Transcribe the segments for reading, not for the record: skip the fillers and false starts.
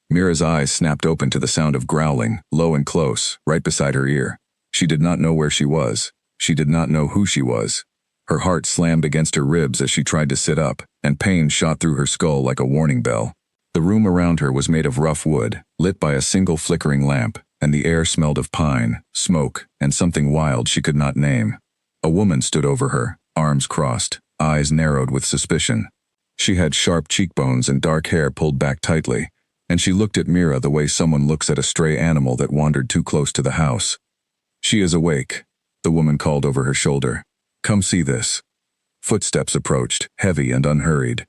Mira's eyes snapped open to the sound of growling, low and close, right beside her ear. She did not know where she was. She did not know who she was. Her heart slammed against her ribs as she tried to sit up, and pain shot through her skull like a warning bell. The room around her was made of rough wood, lit by a single flickering lamp, and the air smelled of pine, smoke, and something wild she could not name. A woman stood over her, arms crossed, eyes narrowed with suspicion. She had sharp cheekbones and dark hair pulled back tightly, and she looked at Mira the way someone looks at a stray animal that wandered too close to the house. "She is awake," the woman called over her shoulder. "Come see this." Footsteps approached, heavy and unhurried.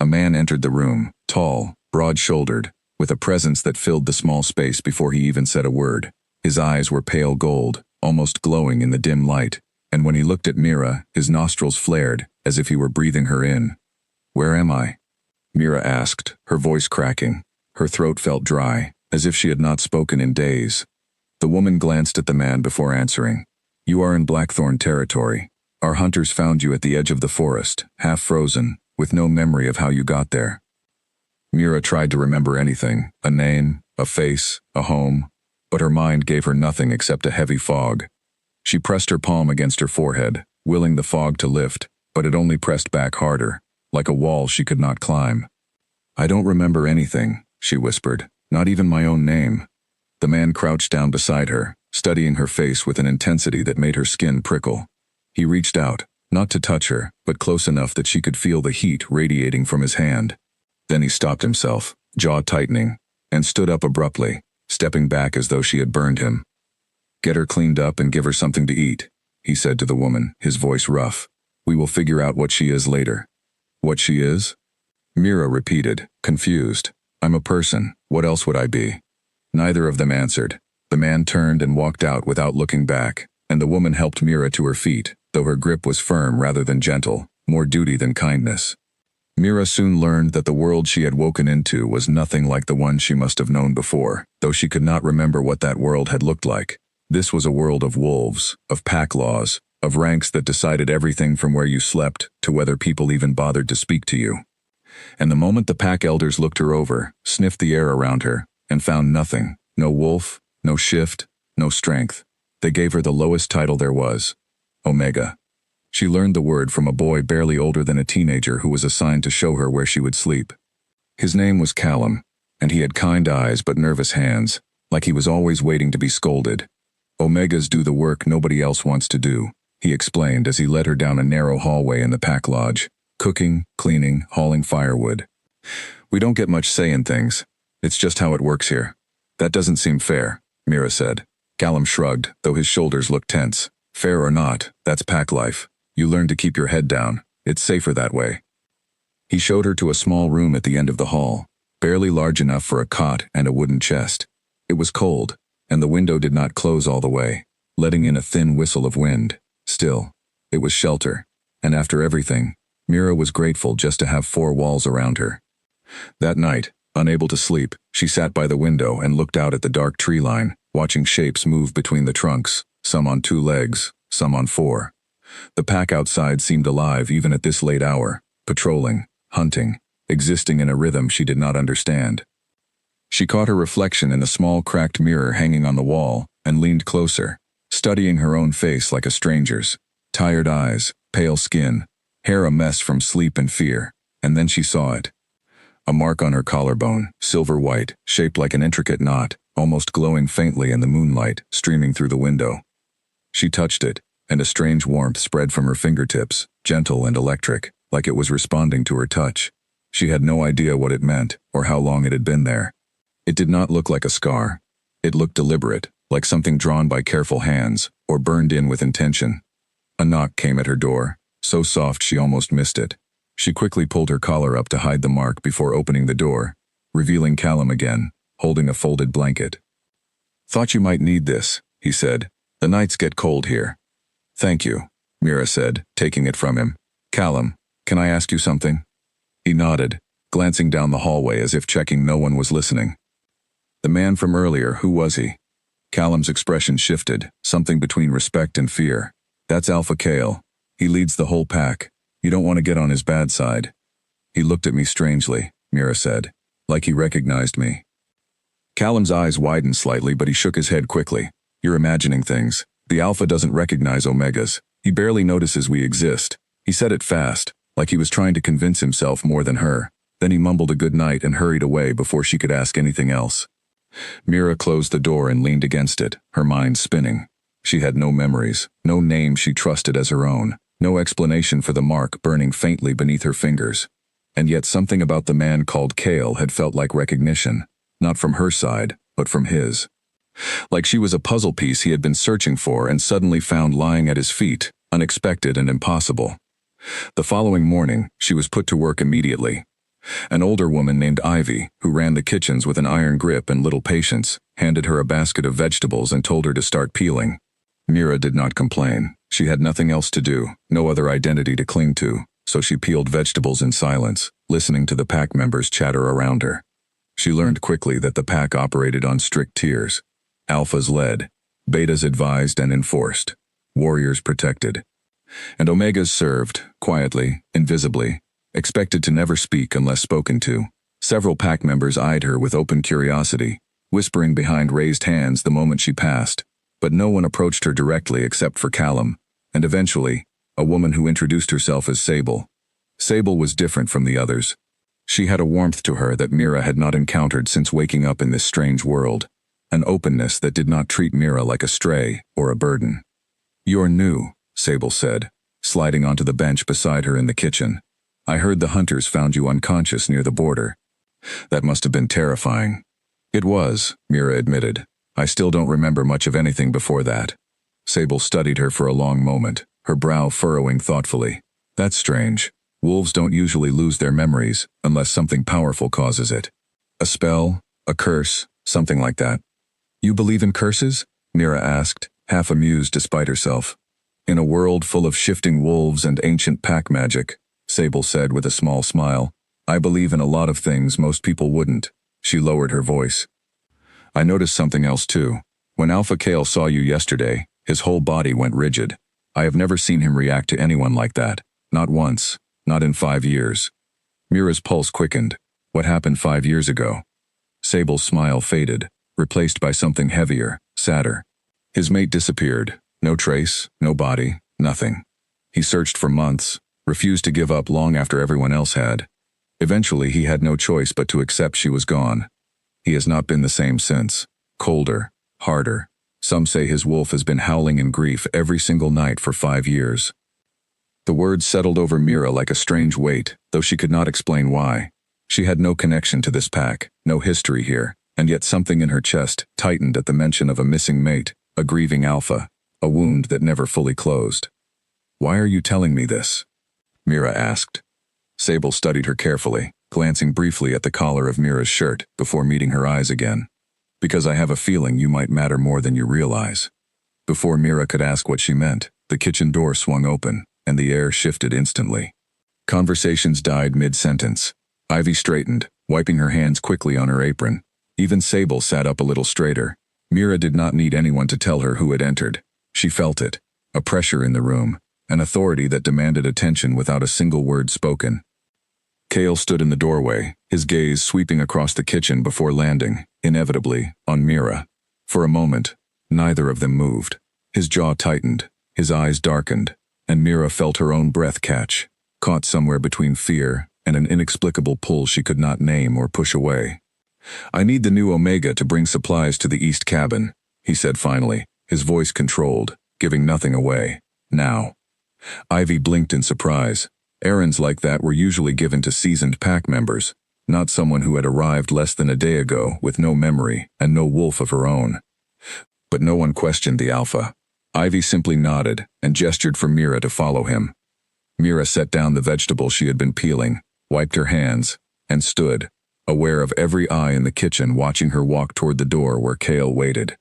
A man entered the room, tall, broad-shouldered, with a presence that filled the small space before he even said a word. His eyes were pale gold, almost glowing in the dim light, and when he looked at Mira, his nostrils flared, as if he were breathing her in. "Where am I?" Mira asked, her voice cracking. Her throat felt dry, as if she had not spoken in days. The woman glanced at the man before answering. "You are in Blackthorn territory. Our hunters found you at the edge of the forest, half frozen, with no memory of how you got there." Mira tried to remember anything, a name, a face, a home, but her mind gave her nothing except a heavy fog. She pressed her palm against her forehead, willing the fog to lift, but it only pressed back harder, like a wall she could not climb. "I don't remember anything," she whispered, "not even my own name." The man crouched down beside her, studying her face with an intensity that made her skin prickle. He reached out, not to touch her, but close enough that she could feel the heat radiating from his hand. Then he stopped himself, jaw tightening, and stood up abruptly, stepping back as though she had burned him. "Get her cleaned up and give her something to eat," he said to the woman, his voice rough. "We will figure out what she is later." "What she is?" Mira repeated, confused. "I'm a person. What else would I be?" Neither of them answered. The man turned and walked out without looking back, and the woman helped Mira to her feet, though her grip was firm rather than gentle, more duty than kindness. Mira soon learned that the world she had woken into was nothing like the one she must have known before, though she could not remember what that world had looked like. This was a world of wolves, of pack laws, of ranks that decided everything from where you slept to whether people even bothered to speak to you. And the moment the pack elders looked her over, sniffed the air around her, and found nothing, no wolf, no shift, no strength, they gave her the lowest title there was, Omega. She learned the word from a boy barely older than a teenager who was assigned to show her where she would sleep. His name was Callum, and he had kind eyes but nervous hands, like he was always waiting to be scolded. "Omegas do the work nobody else wants to do," he explained as he led her down a narrow hallway in the pack lodge. "Cooking, cleaning, hauling firewood. We don't get much say in things. It's just how it works here." "That doesn't seem fair," Mira said. Callum shrugged, though his shoulders looked tense. "Fair or not, that's pack life. You learn to keep your head down. It's safer that way." He showed her to a small room at the end of the hall, barely large enough for a cot and a wooden chest. It was cold, and the window did not close all the way, letting in a thin whistle of wind. Still, it was shelter, and after everything, Mira was grateful just to have four walls around her. That night, unable to sleep, she sat by the window and looked out at the dark tree line, watching shapes move between the trunks, some on 2 legs, some on 4. The pack outside seemed alive even at this late hour, patrolling, hunting, existing in a rhythm she did not understand. She caught her reflection in the small cracked mirror hanging on the wall and leaned closer, studying her own face like a stranger's. Tired eyes, pale skin, hair a mess from sleep and fear, and then she saw it. A mark on her collarbone, silver white, shaped like an intricate knot, almost glowing faintly in the moonlight streaming through the window. She touched it, and a strange warmth spread from her fingertips, gentle and electric, like it was responding to her touch. She had no idea what it meant, or how long it had been there. It did not look like a scar. It looked deliberate, like something drawn by careful hands, or burned in with intention. A knock came at her door, so soft she almost missed it. She quickly pulled her collar up to hide the mark before opening the door, revealing Callum again, holding a folded blanket. "Thought you might need this," he said. "The nights get cold here." "Thank you," Mira said, taking it from him. "Callum, can I ask you something?" He nodded, glancing down the hallway as if checking no one was listening. "The man from earlier, who was he?" Callum's expression shifted, something between respect and fear. "That's Alpha Kale. He leads the whole pack. You don't want to get on his bad side." "He looked at me strangely," Mira said, "like he recognized me." Callum's eyes widened slightly, but he shook his head quickly. You're imagining things. The Alpha doesn't recognize Omegas. He barely notices we exist. He said it fast, like he was trying to convince himself more than her. Then he mumbled a good night and hurried away before she could ask anything else. Mira closed the door and leaned against it, her mind spinning. She had no memories, no name she trusted as her own, no explanation for the mark burning faintly beneath her fingers. And yet something about the man called Cale had felt like recognition, not from her side, but from his. Like she was a puzzle piece he had been searching for and suddenly found lying at his feet, unexpected and impossible. The following morning, she was put to work immediately. An older woman named Ivy, who ran the kitchens with an iron grip and little patience, handed her a basket of vegetables and told her to start peeling. Mira did not complain. She had nothing else to do, no other identity to cling to, so she peeled vegetables in silence, listening to the pack members chatter around her. She learned quickly that the pack operated on strict tiers. Alphas led, betas advised and enforced, warriors protected, and Omegas served, quietly, invisibly, expected to never speak unless spoken to. Several pack members eyed her with open curiosity, whispering behind raised hands the moment she passed, but no one approached her directly except for Callum, and eventually, a woman who introduced herself as Sable. Sable was different from the others. She had a warmth to her that Mira had not encountered since waking up in this strange world, an openness that did not treat Mira like a stray or a burden. "You're new," Sable said, sliding onto the bench beside her in the kitchen. "I heard the hunters found you unconscious near the border. That must have been terrifying." "It was," Mira admitted. "I still don't remember much of anything before that." Sable studied her for a long moment, her brow furrowing thoughtfully. "That's strange. Wolves don't usually lose their memories unless something powerful causes it. A spell, a curse, something like that." "You believe in curses?" Mira asked, half amused despite herself. "In a world full of shifting wolves and ancient pack magic," Sable said with a small smile, "I believe in a lot of things most people wouldn't." She lowered her voice. "I noticed something else too. When Alpha Cale saw you yesterday, his whole body went rigid. I have never seen him react to anyone like that. Not once. Not in 5 years." Mira's pulse quickened. What happened 5 years ago? Sable's smile faded, replaced by something heavier, sadder. His mate disappeared. No trace, no body, nothing. He searched for months, refused to give up long after everyone else had. Eventually he had no choice but to accept she was gone. He has not been the same since. Colder, harder. Some say his wolf has been howling in grief every single night for 5 years. The words settled over Mira like a strange weight, though she could not explain why. She had no connection to this pack, no history here, and yet something in her chest tightened at the mention of a missing mate, a grieving alpha, a wound that never fully closed. "Why are you telling me this?" Mira asked. Sable studied her carefully, glancing briefly at the collar of Mira's shirt before meeting her eyes again. "Because I have a feeling you might matter more than you realize." Before Mira could ask what she meant, the kitchen door swung open, and the air shifted instantly. Conversations died mid-sentence. Ivy straightened, wiping her hands quickly on her apron. Even Sable sat up a little straighter. Mira did not need anyone to tell her who had entered. She felt it, a pressure in the room, an authority that demanded attention without a single word spoken. Cale stood in the doorway, his gaze sweeping across the kitchen before landing, inevitably, on Mira. For a moment, neither of them moved. His jaw tightened, his eyes darkened, and Mira felt her own breath catch, caught somewhere between fear and an inexplicable pull she could not name or push away. "I need the new Omega to bring supplies to the east cabin," he said finally, his voice controlled, giving nothing away. "Now." Ivy blinked in surprise. Errands like that were usually given to seasoned pack members, not someone who had arrived less than a day ago with no memory and no wolf of her own. But no one questioned the alpha. Ivy simply nodded and gestured for Mira to follow him. Mira set down the vegetable she had been peeling, wiped her hands, and stood, aware of every eye in the kitchen watching her walk toward the door where Cale waited.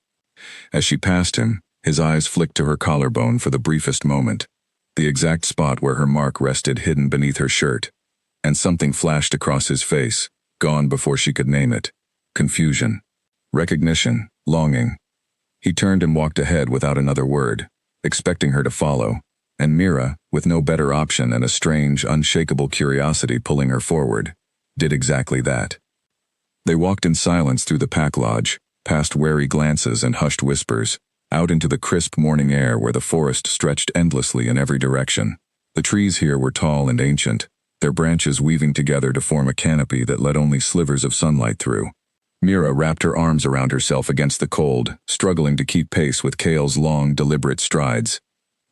As she passed him, his eyes flicked to her collarbone for the briefest moment, the exact spot where her mark rested hidden beneath her shirt, and something flashed across his face, gone before she could name it. Confusion. Recognition. Longing. He turned and walked ahead without another word, expecting her to follow, and Mira, with no better option and a strange, unshakable curiosity pulling her forward, did exactly that. They walked in silence through the pack lodge, past wary glances and hushed whispers, out into the crisp morning air where the forest stretched endlessly in every direction. The trees here were tall and ancient, their branches weaving together to form a canopy that let only slivers of sunlight through. Mira wrapped her arms around herself against the cold, struggling to keep pace with Kale's long, deliberate strides.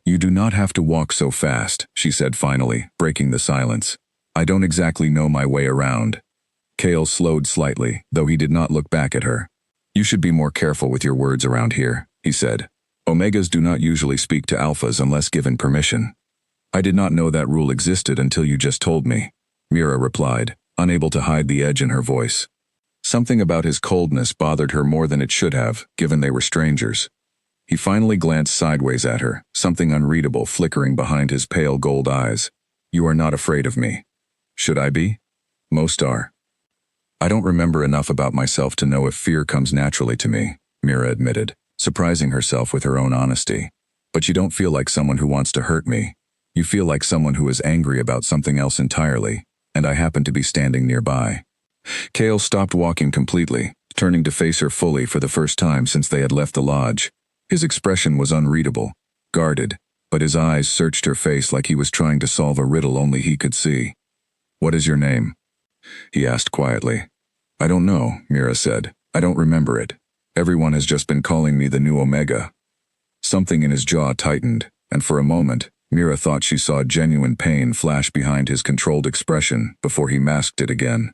"You do not have to walk so fast," she said finally, breaking the silence. "I don't exactly know my way around." Kale slowed slightly, though he did not look back at her. "You should be more careful with your words around here," he said. "Omegas do not usually speak to alphas unless given permission." "I did not know that rule existed until you just told me," Mira replied, unable to hide the edge in her voice. Something about his coldness bothered her more than it should have, given they were strangers. He finally glanced sideways at her, something unreadable flickering behind his pale gold eyes. "You are not afraid of me." "Should I be?" "Most are." "I don't remember enough about myself to know if fear comes naturally to me," Mira admitted, surprising herself with her own honesty. "But you don't feel like someone who wants to hurt me. You feel like someone who is angry about something else entirely, and I happen to be standing nearby." Kale stopped walking completely, turning to face her fully for the first time since they had left the lodge. His expression was unreadable, guarded, but his eyes searched her face like he was trying to solve a riddle only he could see. "What is your name?" he asked quietly. "I don't know," Mira said. "I don't remember it. Everyone has just been calling me the new Omega." Something in his jaw tightened, and for a moment, Mira thought she saw genuine pain flash behind his controlled expression before he masked it again.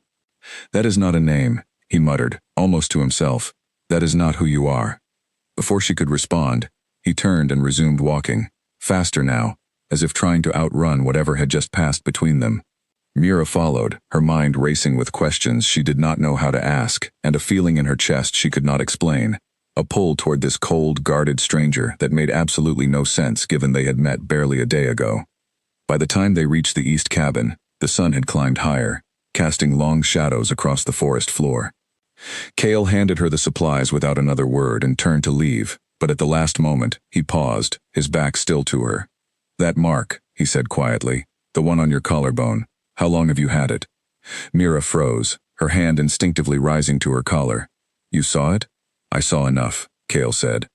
"That is not a name," he muttered, almost to himself. "That is not who you are." Before she could respond, he turned and resumed walking, faster now, as if trying to outrun whatever had just passed between them. Mira followed, her mind racing with questions she did not know how to ask, and a feeling in her chest she could not explain. A pull toward this cold, guarded stranger that made absolutely no sense given they had met barely a day ago. By the time they reached the east cabin, the sun had climbed higher, casting long shadows across the forest floor. Kale handed her the supplies without another word and turned to leave, but at the last moment, he paused, his back still to her. "That mark," he said quietly, "the one on your collarbone. How long have you had it?" Mira froze, her hand instinctively rising to her collar. "You saw it?" "I saw enough," Kale said.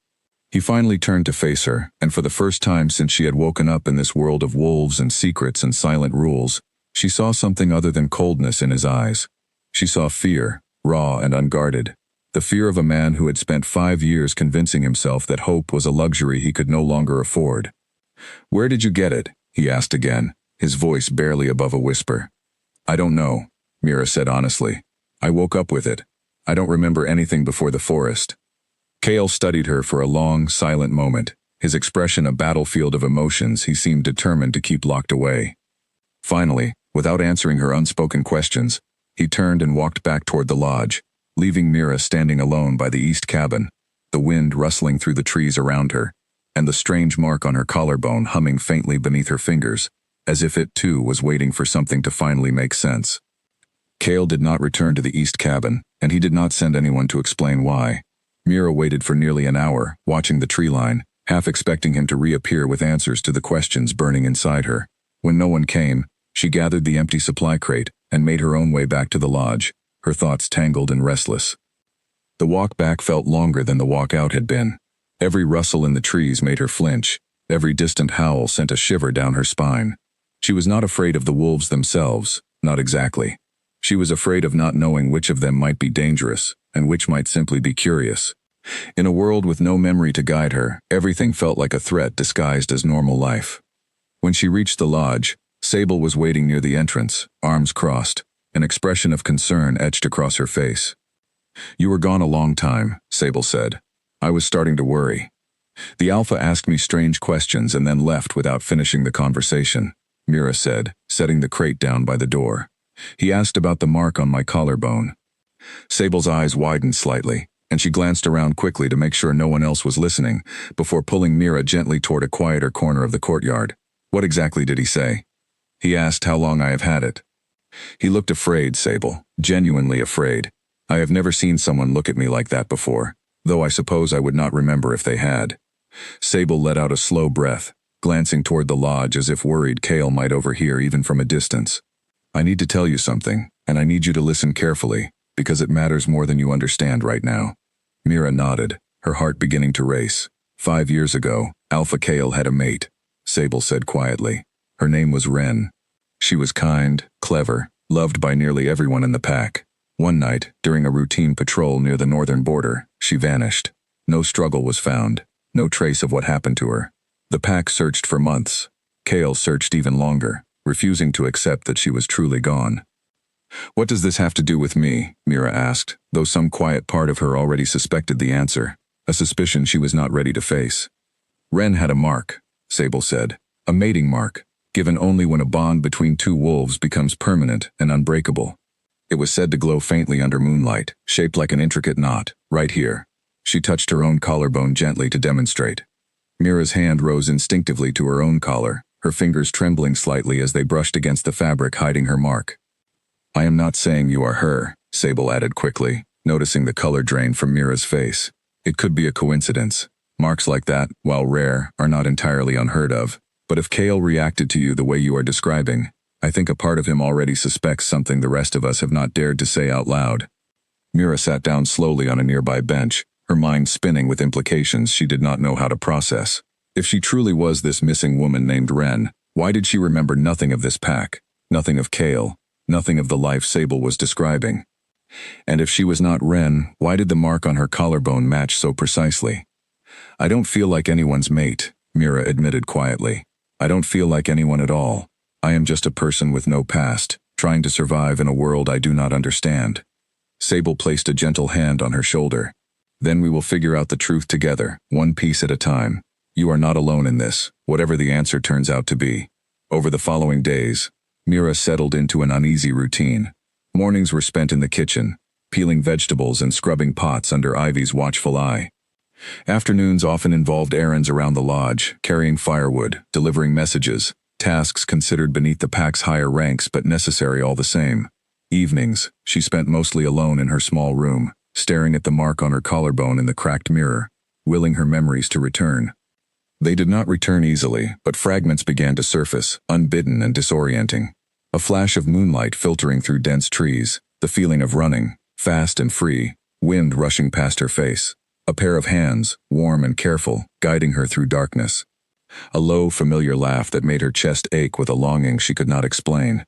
He finally turned to face her, and for the first time since she had woken up in this world of wolves and secrets and silent rules, she saw something other than coldness in his eyes. She saw fear, raw and unguarded. The fear of a man who had spent 5 years convincing himself that hope was a luxury he could no longer afford. "Where did you get it?" he asked again, his voice barely above a whisper. "I don't know," Mira said honestly. "I woke up with it. I don't remember anything before the forest." Kale studied her for a long, silent moment, his expression a battlefield of emotions he seemed determined to keep locked away. Finally, without answering her unspoken questions, he turned and walked back toward the lodge, leaving Mira standing alone by the east cabin, the wind rustling through the trees around her, and the strange mark on her collarbone humming faintly beneath her fingers, as if it too was waiting for something to finally make sense. Kale did not return to the east cabin, and he did not send anyone to explain why. Mira waited for nearly an hour, watching the tree line, half expecting him to reappear with answers to the questions burning inside her. When no one came, she gathered the empty supply crate and made her own way back to the lodge, her thoughts tangled and restless. The walk back felt longer than the walk out had been. Every rustle in the trees made her flinch. Every distant howl sent a shiver down her spine. She was not afraid of the wolves themselves, not exactly. She was afraid of not knowing which of them might be dangerous, and which might simply be curious. In a world with no memory to guide her, everything felt like a threat disguised as normal life. When she reached the lodge, Sable was waiting near the entrance, arms crossed, an expression of concern etched across her face. "You were gone a long time," Sable said. "I was starting to worry." "The Alpha asked me strange questions and then left without finishing the conversation," Mira said, setting the crate down by the door. "He asked about the mark on my collarbone." Sable's eyes widened slightly, and she glanced around quickly to make sure no one else was listening, before pulling Mira gently toward a quieter corner of the courtyard. "What exactly did he say?" "He asked how long I have had it." He looked afraid, Sable, genuinely afraid. I have never seen someone look at me like that before, though I suppose I would not remember if they had. Sable let out a slow breath, glancing toward the lodge as if worried Kale might overhear even from a distance. "I need to tell you something, and I need you to listen carefully," Because it matters more than you understand right now. Mira nodded, her heart beginning to race. 5 years ago, Alpha Kale had a mate, Sable said quietly. Her name was Wren. She was kind, clever, loved by nearly everyone in the pack. One night, during a routine patrol near the northern border, she vanished. No struggle was found, no trace of what happened to her. The pack searched for months. Kale searched even longer, refusing to accept that she was truly gone. What does this have to do with me? Mira asked, though some quiet part of her already suspected the answer, a suspicion she was not ready to face. Wren had a mark, Sable said, a mating mark, given only when a bond between two wolves becomes permanent and unbreakable. It was said to glow faintly under moonlight, shaped like an intricate knot, right here. She touched her own collarbone gently to demonstrate. Mira's hand rose instinctively to her own collar, her fingers trembling slightly as they brushed against the fabric hiding her mark. I am not saying you are her, Sable added quickly, noticing the color drain from Mira's face. It could be a coincidence. Marks like that, while rare, are not entirely unheard of. But if Kale reacted to you the way you are describing, I think a part of him already suspects something the rest of us have not dared to say out loud. Mira sat down slowly on a nearby bench, her mind spinning with implications she did not know how to process. If she truly was this missing woman named Wren, why did she remember nothing of this pack, nothing of Kale, nothing of the life Sable was describing? And if she was not Wren, why did the mark on her collarbone match so precisely? I don't feel like anyone's mate, Mira admitted quietly. I don't feel like anyone at all. I am just a person with no past, trying to survive in a world I do not understand. Sable placed a gentle hand on her shoulder. Then we will figure out the truth together, one piece at a time. You are not alone in this, whatever the answer turns out to be. Over the following days, Mira settled into an uneasy routine. Mornings were spent in the kitchen, peeling vegetables and scrubbing pots under Ivy's watchful eye. Afternoons often involved errands around the lodge, carrying firewood, delivering messages, tasks considered beneath the pack's higher ranks but necessary all the same. Evenings, she spent mostly alone in her small room, staring at the mark on her collarbone in the cracked mirror, willing her memories to return. They did not return easily, but fragments began to surface, unbidden and disorienting. A flash of moonlight filtering through dense trees, the feeling of running, fast and free, wind rushing past her face. A pair of hands, warm and careful, guiding her through darkness. A low, familiar laugh that made her chest ache with a longing she could not explain.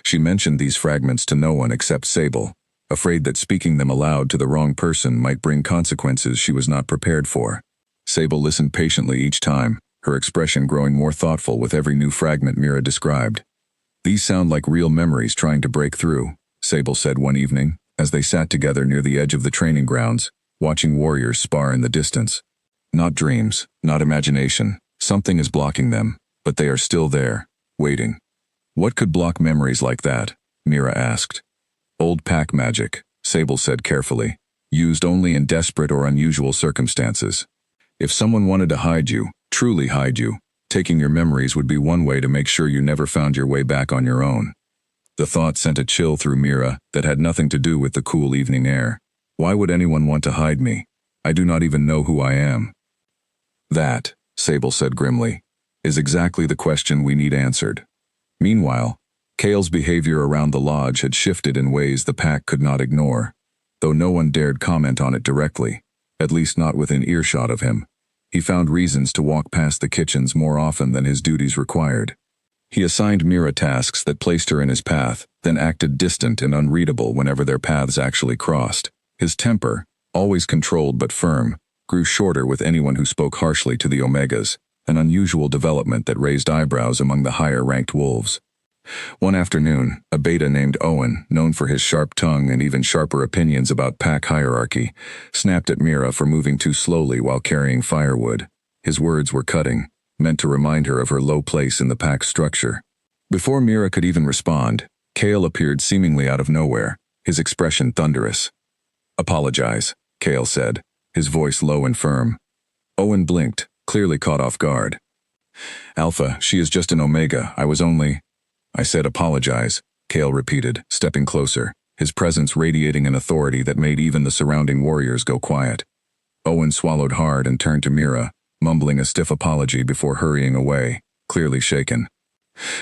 She mentioned these fragments to no one except Sable, afraid that speaking them aloud to the wrong person might bring consequences she was not prepared for. Sable listened patiently each time, her expression growing more thoughtful with every new fragment Mira described. These sound like real memories trying to break through, Sable said one evening, as they sat together near the edge of the training grounds, watching warriors spar in the distance. Not dreams, not imagination. Something is blocking them, but they are still there, waiting. What could block memories like that? Mira asked. Old pack magic, Sable said carefully, used only in desperate or unusual circumstances. If someone wanted to hide you, truly hide you, taking your memories would be one way to make sure you never found your way back on your own. The thought sent a chill through Mira that had nothing to do with the cool evening air. Why would anyone want to hide me? I do not even know who I am. That, Sable said grimly, is exactly the question we need answered. Meanwhile, Kale's behavior around the lodge had shifted in ways the pack could not ignore, though no one dared comment on it directly, at least not within earshot of him. He found reasons to walk past the kitchens more often than his duties required. He assigned Mira tasks that placed her in his path, then acted distant and unreadable whenever their paths actually crossed. His temper, always controlled but firm, grew shorter with anyone who spoke harshly to the Omegas, an unusual development that raised eyebrows among the higher-ranked wolves. One afternoon, a beta named Owen, known for his sharp tongue and even sharper opinions about pack hierarchy, snapped at Mira for moving too slowly while carrying firewood. His words were cutting, meant to remind her of her low place in the pack's structure. Before Mira could even respond, Kale appeared seemingly out of nowhere, his expression thunderous. "Apologize," Kale said, his voice low and firm. Owen blinked, clearly caught off guard. "Alpha, she is just an Omega. I said apologize," Kale repeated, stepping closer, his presence radiating an authority that made even the surrounding warriors go quiet. Owen swallowed hard and turned to Mira, mumbling a stiff apology before hurrying away, clearly shaken.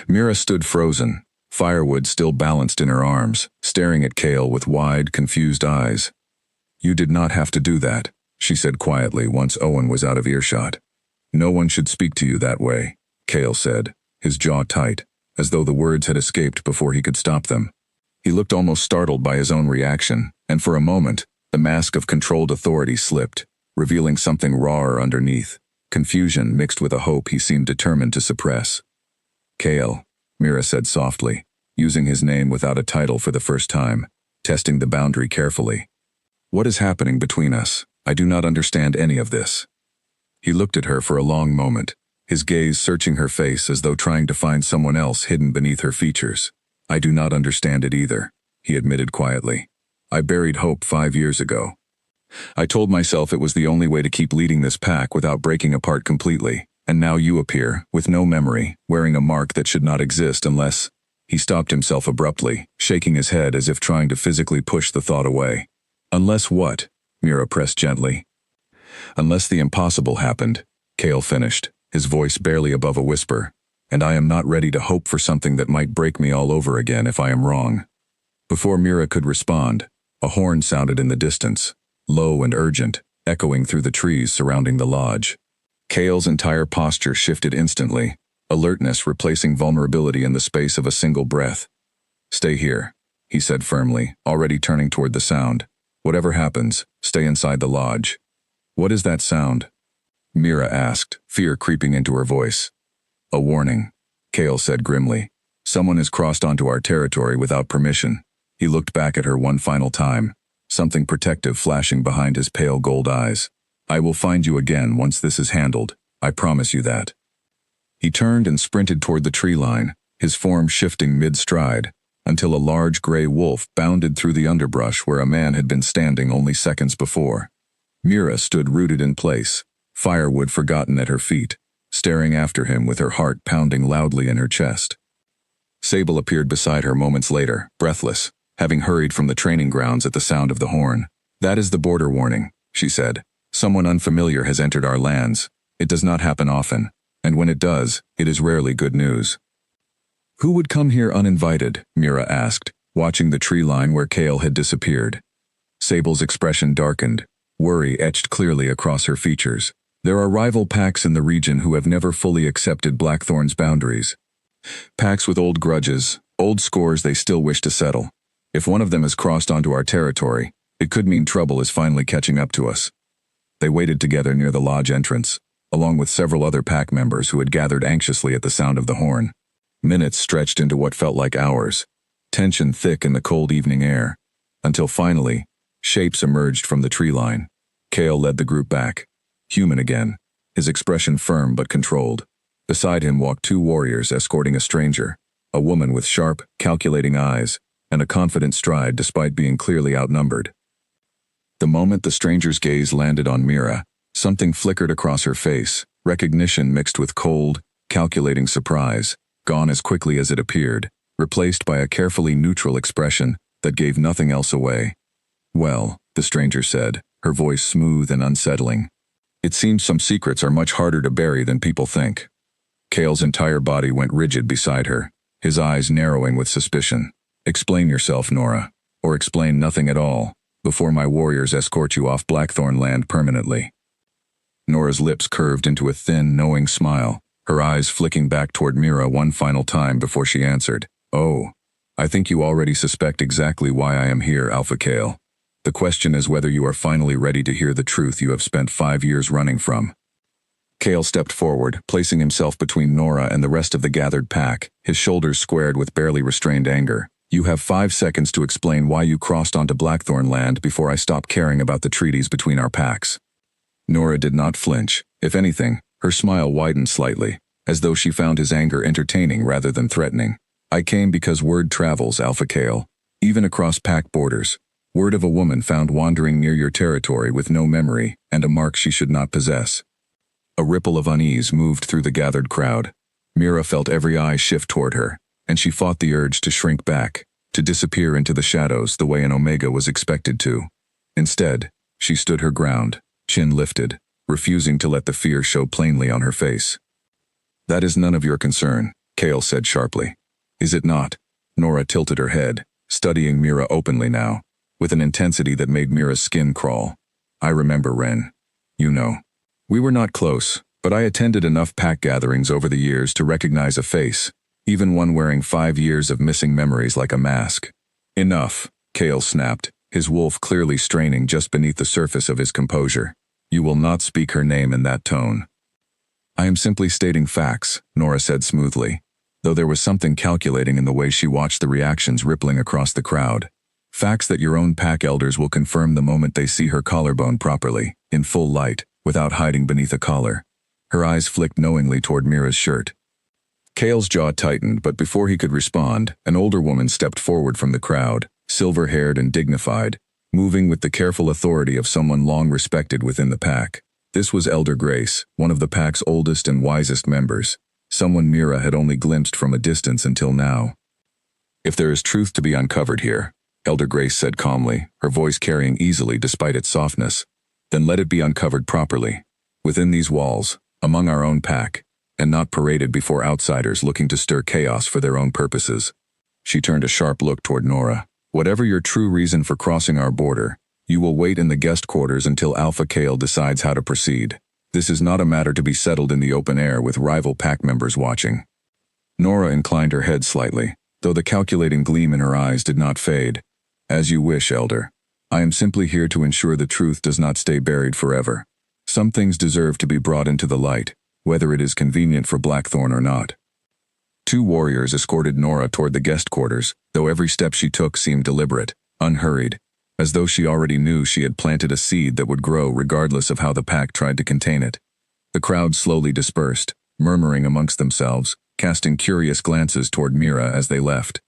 Mira stood frozen, firewood still balanced in her arms, staring at Kale with wide, confused eyes. "You did not have to do that," she said quietly once Owen was out of earshot. "No one should speak to you that way," Kale said, his jaw tight, as though the words had escaped before he could stop them. He looked almost startled by his own reaction, and for a moment, the mask of controlled authority slipped, revealing something rawer underneath, confusion mixed with a hope he seemed determined to suppress. "Kale," Mira said softly, using his name without a title for the first time, testing the boundary carefully. "What is happening between us? I do not understand any of this." He looked at her for a long moment, his gaze searching her face as though trying to find someone else hidden beneath her features. "I do not understand it either," he admitted quietly. "I buried hope 5 years ago. I told myself it was the only way to keep leading this pack without breaking apart completely, and now you appear, with no memory, wearing a mark that should not exist unless—" He stopped himself abruptly, shaking his head as if trying to physically push the thought away. "Unless what?" Mira pressed gently. "Unless the impossible happened," Kale finished, his voice barely above a whisper, "and I am not ready to hope for something that might break me all over again if I am wrong." Before Mira could respond, a horn sounded in the distance, low and urgent, echoing through the trees surrounding the lodge. Kale's entire posture shifted instantly, alertness replacing vulnerability in the space of a single breath. "Stay here," he said firmly, already turning toward the sound. "Whatever happens, stay inside the lodge." "What is that sound?" Mira asked, fear creeping into her voice. "A warning," Kale said grimly. "Someone has crossed onto our territory without permission." He looked back at her one final time, something protective flashing behind his pale gold eyes. "I will find you again once this is handled. I promise you that." He turned and sprinted toward the tree line, his form shifting mid-stride, until a large gray wolf bounded through the underbrush where a man had been standing only seconds before. Mira stood rooted in place, firewood forgotten at her feet, staring after him with her heart pounding loudly in her chest. Sable appeared beside her moments later, breathless, having hurried from the training grounds at the sound of the horn. "That is the border warning," she said. "Someone unfamiliar has entered our lands. It does not happen often, and when it does, it is rarely good news." "Who would come here uninvited?" Mira asked, watching the tree line where Kale had disappeared. Sable's expression darkened, worry etched clearly across her features. "There are rival packs in the region who have never fully accepted Blackthorn's boundaries. Packs with old grudges, old scores they still wish to settle. If one of them has crossed onto our territory, it could mean trouble is finally catching up to us." They waited together near the lodge entrance, along with several other pack members who had gathered anxiously at the sound of the horn. Minutes stretched into what felt like hours, tension thick in the cold evening air, until finally, shapes emerged from the tree line. Kale led the group back, human again, his expression firm but controlled. Beside him walked 2 warriors escorting a stranger, a woman with sharp, calculating eyes, and a confident stride despite being clearly outnumbered. The moment the stranger's gaze landed on Mira, something flickered across her face, recognition mixed with cold, calculating surprise, gone as quickly as it appeared, replaced by a carefully neutral expression that gave nothing else away. "Well," the stranger said, her voice smooth and unsettling. "It seems some secrets are much harder to bury than people think." Kale's entire body went rigid beside her, his eyes narrowing with suspicion. "Explain yourself, Nora, or explain nothing at all, before my warriors escort you off Blackthorn land permanently." Nora's lips curved into a thin, knowing smile, her eyes flicking back toward Mira one final time before she answered. "Oh, I think you already suspect exactly why I am here, Alpha Kale. The question is whether you are finally ready to hear the truth you have spent 5 years running from." Kale stepped forward, placing himself between Nora and the rest of the gathered pack, his shoulders squared with barely restrained anger. "You have 5 seconds to explain why you crossed onto Blackthorn land before I stop caring about the treaties between our packs." Nora did not flinch. If anything, her smile widened slightly, as though she found his anger entertaining rather than threatening. "I came because word travels, Alpha Kale, even across pack borders. Word of a woman found wandering near your territory with no memory and a mark she should not possess." A ripple of unease moved through the gathered crowd. Mira felt every eye shift toward her, and she fought the urge to shrink back, to disappear into the shadows the way an Omega was expected to. Instead, she stood her ground, chin lifted, refusing to let the fear show plainly on her face. "That is none of your concern," Kale said sharply. "Is it not?" Nora tilted her head, studying Mira openly now, with an intensity that made Mira's skin crawl. I remember Ren. You know. We were not close, but I attended enough pack gatherings over the years to recognize a face, even one wearing 5 years of missing memories like a mask. Enough, Kale snapped, his wolf clearly straining just beneath the surface of his composure. You will not speak her name in that tone. I am simply stating facts, Nora said smoothly, though there was something calculating in the way she watched the reactions rippling across the crowd. Facts that your own pack elders will confirm the moment they see her collarbone properly, in full light, without hiding beneath a collar. Her eyes flicked knowingly toward Mira's shirt. Kale's jaw tightened, but before he could respond, an older woman stepped forward from the crowd, silver-haired and dignified, moving with the careful authority of someone long respected within the pack. This was Elder Grace, one of the pack's oldest and wisest members, someone Mira had only glimpsed from a distance until now. If there is truth to be uncovered here, Elder Grace said calmly, her voice carrying easily despite its softness, then let it be uncovered properly, within these walls, among our own pack, and not paraded before outsiders looking to stir chaos for their own purposes. She turned a sharp look toward Nora. Whatever your true reason for crossing our border, you will wait in the guest quarters until Alpha Kale decides how to proceed. This is not a matter to be settled in the open air with rival pack members watching. Nora inclined her head slightly, though the calculating gleam in her eyes did not fade. As you wish, Elder. I am simply here to ensure the truth does not stay buried forever. Some things deserve to be brought into the light, whether it is convenient for Blackthorn or not. 2 warriors escorted Nora toward the guest quarters, though every step she took seemed deliberate, unhurried, as though she already knew she had planted a seed that would grow regardless of how the pack tried to contain it. The crowd slowly dispersed, murmuring amongst themselves, casting curious glances toward Mira as they left.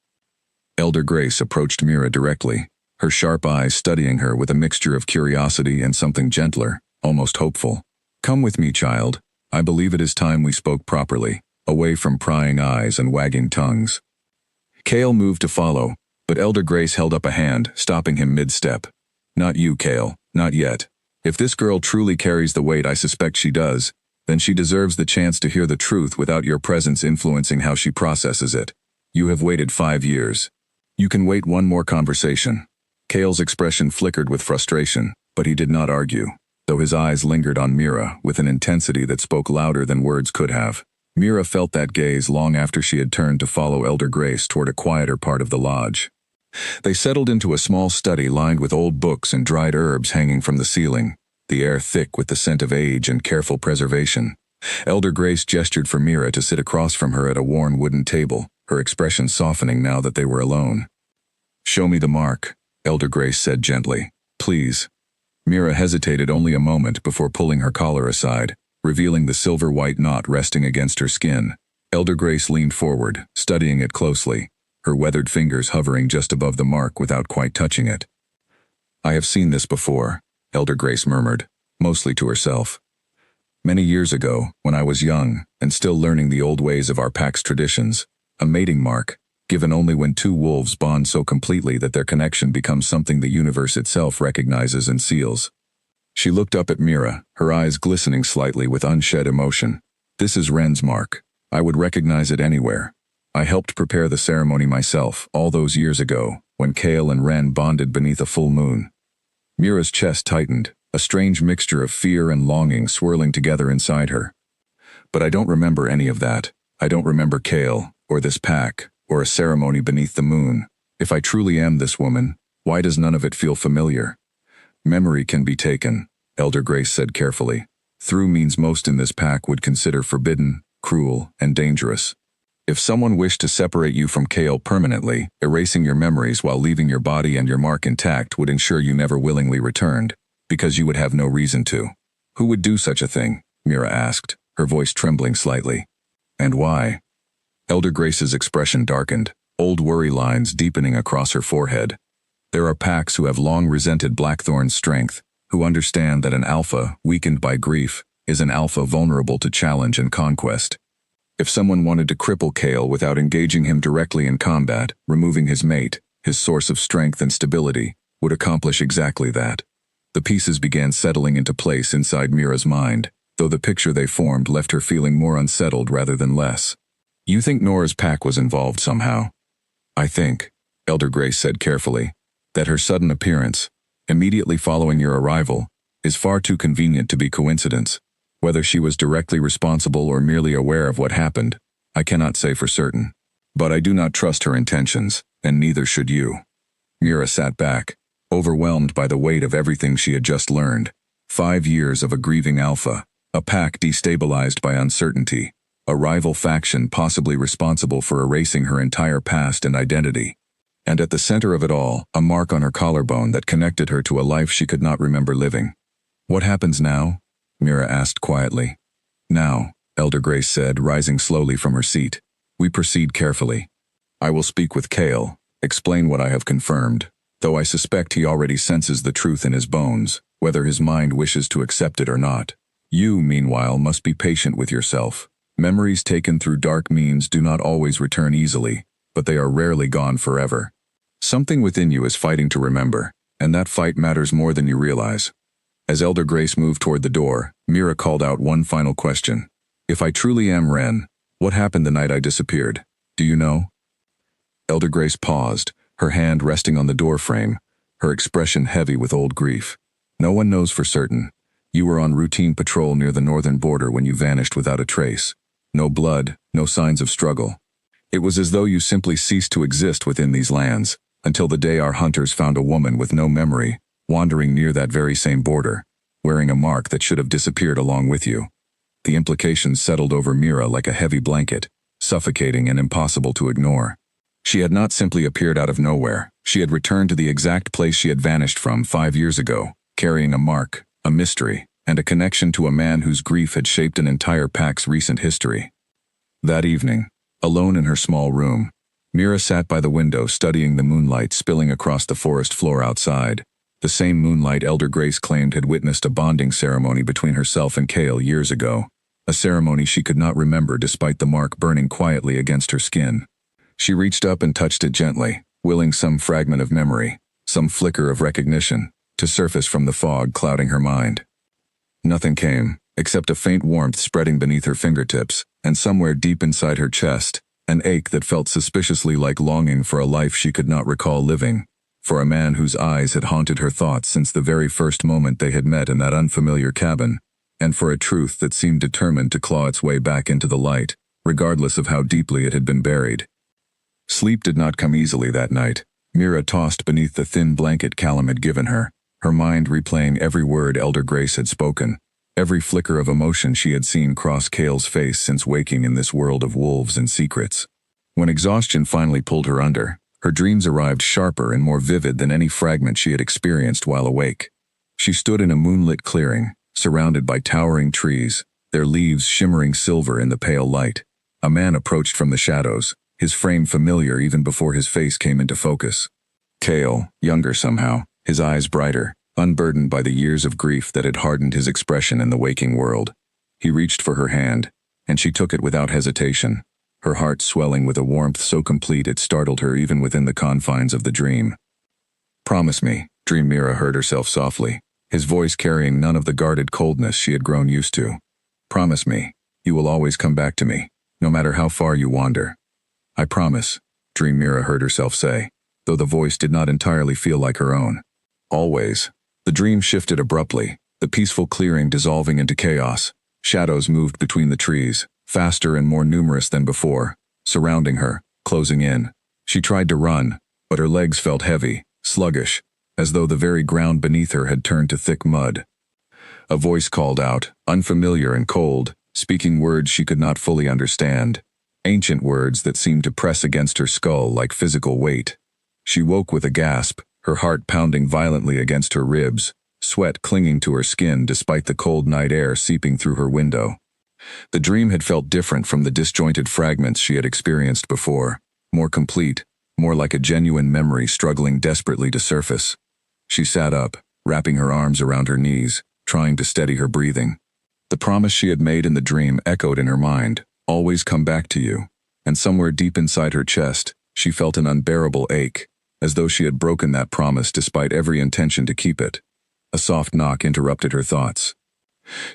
Elder Grace approached Mira directly, her sharp eyes studying her with a mixture of curiosity and something gentler, almost hopeful. Come with me, child. I believe it is time we spoke properly, away from prying eyes and wagging tongues. Kale moved to follow, but Elder Grace held up a hand, stopping him mid-step. Not you, Kale, not yet. If this girl truly carries the weight I suspect she does, then she deserves the chance to hear the truth without your presence influencing how she processes it. You have waited 5 years. You can wait one more conversation. Kale's expression flickered with frustration, but he did not argue, though his eyes lingered on Mira with an intensity that spoke louder than words could have. Mira felt that gaze long after she had turned to follow Elder Grace toward a quieter part of the lodge. They settled into a small study lined with old books and dried herbs hanging from the ceiling, the air thick with the scent of age and careful preservation. Elder Grace gestured for Mira to sit across from her at a worn wooden table, her expression softening now that they were alone. Show me the mark, Elder Grace said gently. Please. Mira hesitated only a moment before pulling her collar aside, revealing the silver-white knot resting against her skin. Elder Grace leaned forward, studying it closely, her weathered fingers hovering just above the mark without quite touching it. I have seen this before, Elder Grace murmured, mostly to herself. Many years ago, when I was young and still learning the old ways of our pack's traditions, a mating mark, given only when 2 wolves bond so completely that their connection becomes something the universe itself recognizes and seals. She looked up at Mira, her eyes glistening slightly with unshed emotion. This is Ren's mark. I would recognize it anywhere. I helped prepare the ceremony myself, all those years ago, when Kale and Ren bonded beneath a full moon. Mira's chest tightened, a strange mixture of fear and longing swirling together inside her. But I don't remember any of that. I don't remember Kale, or this pack, or a ceremony beneath the moon. If I truly am this woman, why does none of it feel familiar? Memory can be taken, Elder Grace said carefully. Through means most in this pack would consider forbidden, cruel, and dangerous. If someone wished to separate you from Kale permanently, erasing your memories while leaving your body and your mark intact would ensure you never willingly returned, because you would have no reason to. Who would do such a thing? Mira asked, her voice trembling slightly. And why? Elder Grace's expression darkened, old worry lines deepening across her forehead. There are packs who have long resented Blackthorn's strength, who understand that an alpha, weakened by grief, is an alpha vulnerable to challenge and conquest. If someone wanted to cripple Kale without engaging him directly in combat, removing his mate, his source of strength and stability, would accomplish exactly that. The pieces began settling into place inside Mira's mind, though the picture they formed left her feeling more unsettled rather than less. You think Nora's pack was involved somehow? I think. Elder Grace said carefully, "that her sudden appearance, immediately following your arrival, is far too convenient to be coincidence. Whether she was directly responsible or merely aware of what happened, I cannot say for certain. But I do not trust her intentions, and neither should you." Mira sat back, overwhelmed by the weight of everything she had just learned. 5 years of a grieving alpha, a pack destabilized by uncertainty, a rival faction possibly responsible for erasing her entire past and identity. And at the center of it all, a mark on her collarbone that connected her to a life she could not remember living. "What happens now?" Mira asked quietly. "Now," Elder Grace said, rising slowly from her seat, "we proceed carefully. I will speak with Kale, explain what I have confirmed, though I suspect he already senses the truth in his bones, whether his mind wishes to accept it or not. You, meanwhile, must be patient with yourself. Memories taken through dark means do not always return easily, but they are rarely gone forever. Something within you is fighting to remember, and that fight matters more than you realize." As Elder Grace moved toward the door, Mira called out one final question. "If I truly am Ren, what happened the night I disappeared? Do you know?" Elder Grace paused, her hand resting on the doorframe, her expression heavy with old grief. "No one knows for certain. You were on routine patrol near the northern border when you vanished without a trace. No blood, no signs of struggle. It was as though you simply ceased to exist within these lands, until the day our hunters found a woman with no memory, wandering near that very same border, wearing a mark that should have disappeared along with you." The implications settled over Mira like a heavy blanket, suffocating and impossible to ignore. She had not simply appeared out of nowhere. She had returned to the exact place she had vanished from 5 years ago, carrying a mark, a mystery, and a connection to a man whose grief had shaped an entire pack's recent history. That evening, alone in her small room, Mira sat by the window studying the moonlight spilling across the forest floor outside. The same moonlight Elder Grace claimed had witnessed a bonding ceremony between herself and Kale years ago, a ceremony she could not remember despite the mark burning quietly against her skin. She reached up and touched it gently, willing some fragment of memory, some flicker of recognition, to surface from the fog clouding her mind. Nothing came, except a faint warmth spreading beneath her fingertips, and somewhere deep inside her chest, an ache that felt suspiciously like longing for a life she could not recall living, for a man whose eyes had haunted her thoughts since the very first moment they had met in that unfamiliar cabin, and for a truth that seemed determined to claw its way back into the light, regardless of how deeply it had been buried. Sleep did not come easily that night. Mira tossed beneath the thin blanket Callum had given her, her mind replaying every word Elder Grace had spoken, every flicker of emotion she had seen cross Kale's face since waking in this world of wolves and secrets. When exhaustion finally pulled her under, her dreams arrived sharper and more vivid than any fragment she had experienced while awake. She stood in a moonlit clearing, surrounded by towering trees, their leaves shimmering silver in the pale light. A man approached from the shadows, his frame familiar even before his face came into focus. Kale, younger somehow, his eyes brighter, unburdened by the years of grief that had hardened his expression in the waking world. He reached for her hand, and she took it without hesitation, her heart swelling with a warmth so complete it startled her even within the confines of the dream. "Promise me," Dream Mira heard herself softly, his voice carrying none of the guarded coldness she had grown used to. "Promise me, you will always come back to me, no matter how far you wander." "I promise," Dream Mira heard herself say, though the voice did not entirely feel like her own. "Always." The dream shifted abruptly, the peaceful clearing dissolving into chaos. Shadows moved between the trees, faster and more numerous than before, surrounding her, closing in. She tried to run, but her legs felt heavy, sluggish, as though the very ground beneath her had turned to thick mud. A voice called out, unfamiliar and cold, speaking words she could not fully understand. Ancient words that seemed to press against her skull like physical weight. She woke with a gasp, her heart pounding violently against her ribs, sweat clinging to her skin despite the cold night air seeping through her window. The dream had felt different from the disjointed fragments she had experienced before, more complete, more like a genuine memory struggling desperately to surface. She sat up, wrapping her arms around her knees, trying to steady her breathing. The promise she had made in the dream echoed in her mind, "Always come back to you," and somewhere deep inside her chest, she felt an unbearable ache, as though she had broken that promise despite every intention to keep it. A soft knock interrupted her thoughts.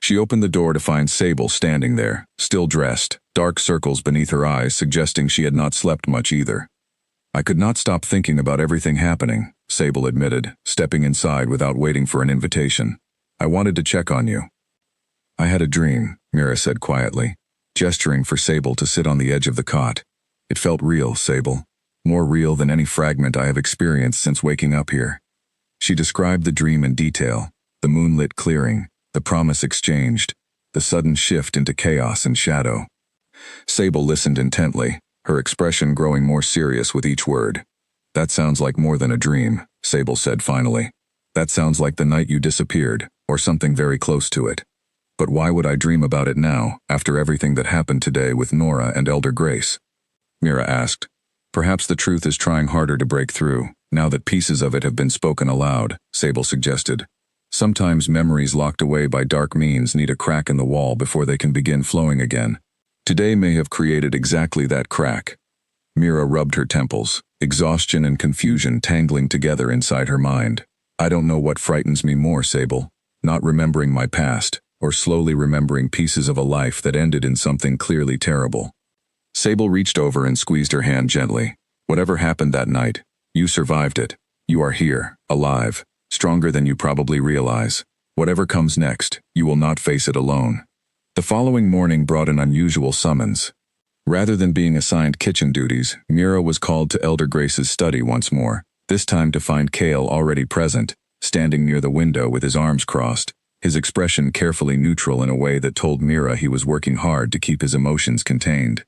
She opened the door to find Sable standing there, still dressed, dark circles beneath her eyes suggesting she had not slept much either. I could not stop thinking about everything happening, Sable admitted, stepping inside without waiting for an invitation. I wanted to check on you. I had a dream, Mira said quietly, gesturing for Sable to sit on the edge of the cot. It felt real, Sable. More real than any fragment I have experienced since waking up here. She described the dream in detail, the moonlit clearing, the promise exchanged, the sudden shift into chaos and shadow. Sable listened intently, her expression growing more serious with each word. That sounds like more than a dream, Sable said finally. That sounds like the night you disappeared, or something very close to it. But why would I dream about it now, after everything that happened today with Nora and Elder Grace? Mira asked. Perhaps the truth is trying harder to break through, now that pieces of it have been spoken aloud, Sable suggested. Sometimes memories locked away by dark means need a crack in the wall before they can begin flowing again. Today may have created exactly that crack. Mira rubbed her temples, exhaustion and confusion tangling together inside her mind. I don't know what frightens me more, Sable, not remembering my past, or slowly remembering pieces of a life that ended in something clearly terrible. Sable reached over and squeezed her hand gently. Whatever happened that night, you survived it. You are here, alive, stronger than you probably realize. Whatever comes next, you will not face it alone. The following morning brought an unusual summons. Rather than being assigned kitchen duties, Mira was called to Elder Grace's study once more, this time to find Kale already present, standing near the window with his arms crossed, his expression carefully neutral in a way that told Mira he was working hard to keep his emotions contained.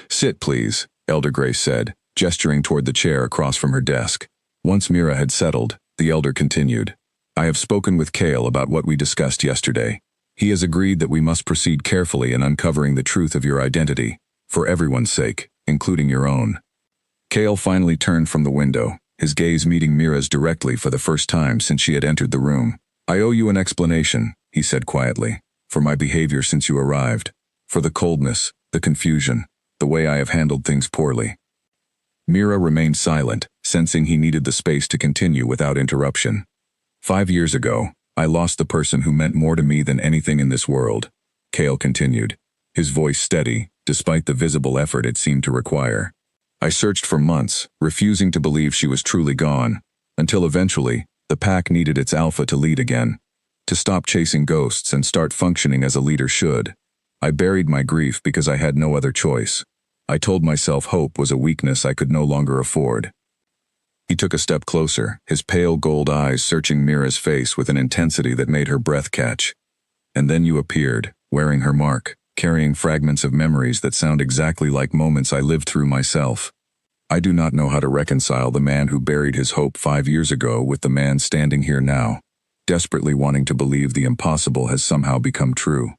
Sit, please, Elder Grace said, gesturing toward the chair across from her desk. Once Mira had settled, the elder continued. I have spoken with Kale about what we discussed yesterday. He has agreed that we must proceed carefully in uncovering the truth of your identity, for everyone's sake, including your own. Kale finally turned from the window, his gaze meeting Mira's directly for the first time since she had entered the room. I owe you an explanation, he said quietly, for my behavior since you arrived, for the coldness, the confusion, the way I have handled things poorly. Mira remained silent, sensing he needed the space to continue without interruption. 5 years ago, I lost the person who meant more to me than anything in this world, Kale continued, his voice steady, despite the visible effort it seemed to require. I searched for months, refusing to believe she was truly gone, until eventually, the pack needed its alpha to lead again, to stop chasing ghosts and start functioning as a leader should. I buried my grief because I had no other choice. I told myself hope was a weakness I could no longer afford. He took a step closer, his pale gold eyes searching Mira's face with an intensity that made her breath catch. And then you appeared, wearing her mark, carrying fragments of memories that sound exactly like moments I lived through myself. I do not know how to reconcile the man who buried his hope 5 years ago with the man standing here now, desperately wanting to believe the impossible has somehow become true.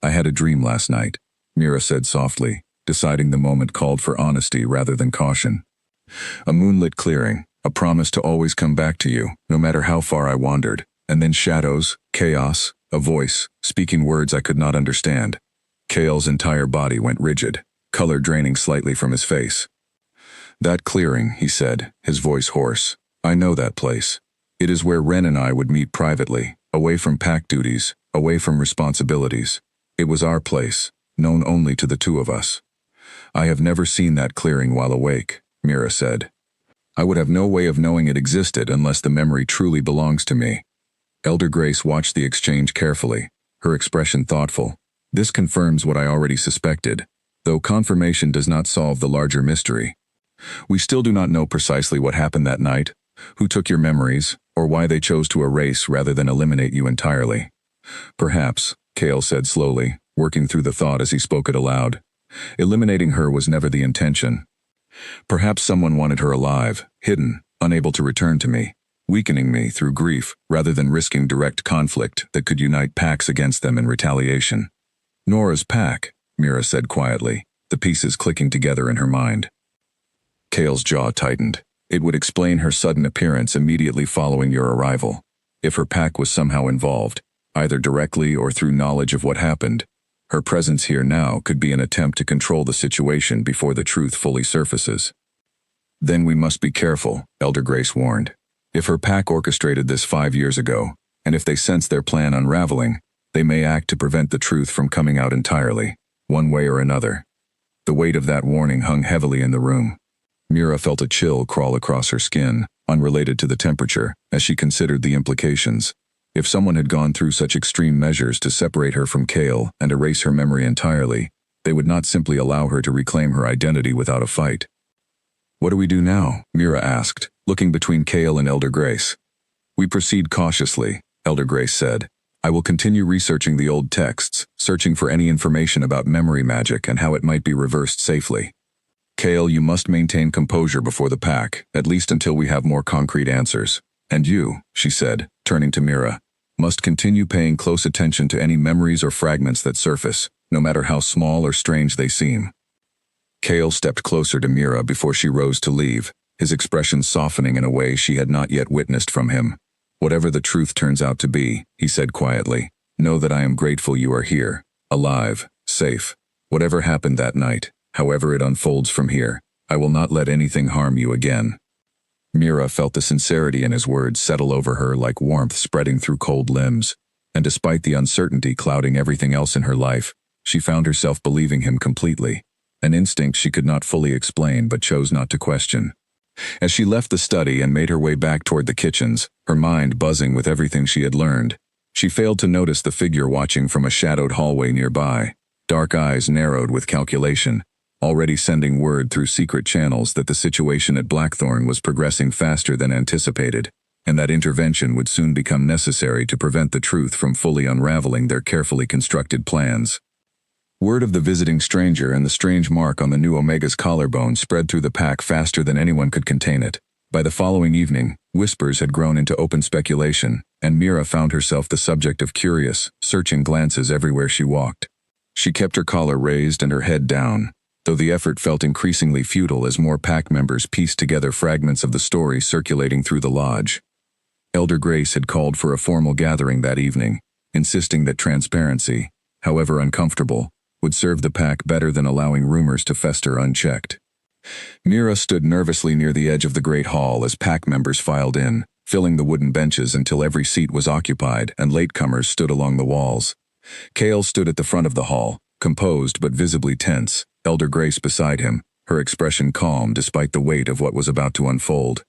I had a dream last night, Mira said softly, deciding the moment called for honesty rather than caution. A moonlit clearing, a promise to always come back to you, no matter how far I wandered, and then shadows, chaos, a voice, speaking words I could not understand. Kale's entire body went rigid, color draining slightly from his face. That clearing, he said, his voice hoarse. I know that place. It is where Ren and I would meet privately, away from pack duties, away from responsibilities. It was our place, known only to the two of us. I have never seen that clearing while awake, Mira said. I would have no way of knowing it existed unless the memory truly belongs to me. Elder Grace watched the exchange carefully, her expression thoughtful. This confirms what I already suspected, though confirmation does not solve the larger mystery. We still do not know precisely what happened that night, who took your memories, or why they chose to erase rather than eliminate you entirely. Perhaps, Kale said slowly, working through the thought as he spoke it aloud. Eliminating her was never the intention. Perhaps someone wanted her alive, hidden, unable to return to me, weakening me through grief rather than risking direct conflict that could unite packs against them in retaliation. Nora's pack, Mira said quietly, the pieces clicking together in her mind. Kale's jaw tightened. It would explain her sudden appearance immediately following your arrival. If her pack was somehow involved, either directly or through knowledge of what happened, her presence here now could be an attempt to control the situation before the truth fully surfaces. Then we must be careful, Elder Grace warned. If her pack orchestrated this 5 years ago, and if they sense their plan unraveling, they may act to prevent the truth from coming out entirely, one way or another. The weight of that warning hung heavily in the room. Mira felt a chill crawl across her skin, unrelated to the temperature, as she considered the implications. If someone had gone through such extreme measures to separate her from Kale and erase her memory entirely, they would not simply allow her to reclaim her identity without a fight. "What do we do now?" Mira asked, looking between Kale and Elder Grace. "We proceed cautiously," Elder Grace said. "I will continue researching the old texts, searching for any information about memory magic and how it might be reversed safely. Kale, you must maintain composure before the pack, at least until we have more concrete answers. And you," she said, turning to Mira, "must continue paying close attention to any memories or fragments that surface, no matter how small or strange they seem." Kale stepped closer to Mira before she rose to leave, his expression softening in a way she had not yet witnessed from him. "Whatever the truth turns out to be," he said quietly, "know that I am grateful you are here, alive, safe. Whatever happened that night, however it unfolds from here, I will not let anything harm you again." Mira felt the sincerity in his words settle over her like warmth spreading through cold limbs, and despite the uncertainty clouding everything else in her life, she found herself believing him completely, an instinct she could not fully explain but chose not to question. As she left the study and made her way back toward the kitchens, her mind buzzing with everything she had learned, she failed to notice the figure watching from a shadowed hallway nearby, dark eyes narrowed with calculation, already sending word through secret channels that the situation at Blackthorn was progressing faster than anticipated, and that intervention would soon become necessary to prevent the truth from fully unraveling their carefully constructed plans. Word of the visiting stranger and the strange mark on the new Omega's collarbone spread through the pack faster than anyone could contain it. By the following evening, whispers had grown into open speculation, and Mira found herself the subject of curious, searching glances everywhere she walked. She kept her collar raised and her head down, though the effort felt increasingly futile as more pack members pieced together fragments of the story circulating through the lodge. Elder Grace had called for a formal gathering that evening, insisting that transparency, however uncomfortable, would serve the pack better than allowing rumors to fester unchecked. Mira stood nervously near the edge of the great hall as pack members filed in, filling the wooden benches until every seat was occupied and latecomers stood along the walls. Kale stood at the front of the hall, composed but visibly tense, Elder Grace beside him, her expression calm despite the weight of what was about to unfold.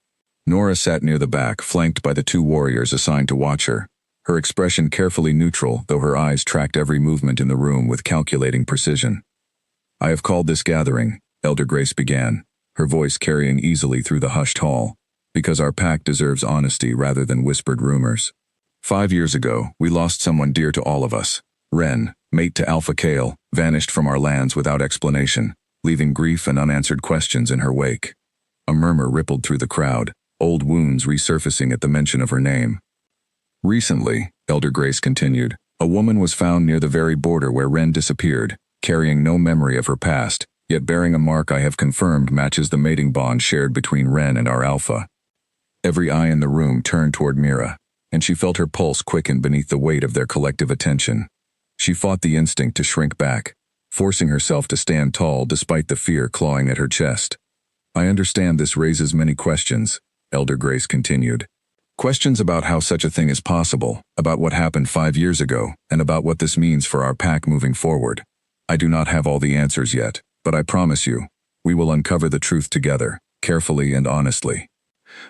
Nora sat near the back, flanked by the two warriors assigned to watch her, her expression carefully neutral, though her eyes tracked every movement in the room with calculating precision. "I have called this gathering," Elder Grace began, her voice carrying easily through the hushed hall, "because our pack deserves honesty rather than whispered rumors. 5 years ago, we lost someone dear to all of us. Ren, mate to Alpha Kale, vanished from our lands without explanation, leaving grief and unanswered questions in her wake." A murmur rippled through the crowd, old wounds resurfacing at the mention of her name. "Recently," Elder Grace continued, "a woman was found near the very border where Ren disappeared, carrying no memory of her past, yet bearing a mark I have confirmed matches the mating bond shared between Ren and our Alpha." Every eye in the room turned toward Mira, and she felt her pulse quicken beneath the weight of their collective attention. She fought the instinct to shrink back, forcing herself to stand tall despite the fear clawing at her chest. "I understand this raises many questions," Elder Grace continued. "Questions about how such a thing is possible, about what happened 5 years ago, and about what this means for our pack moving forward. I do not have all the answers yet, but I promise you, we will uncover the truth together, carefully and honestly."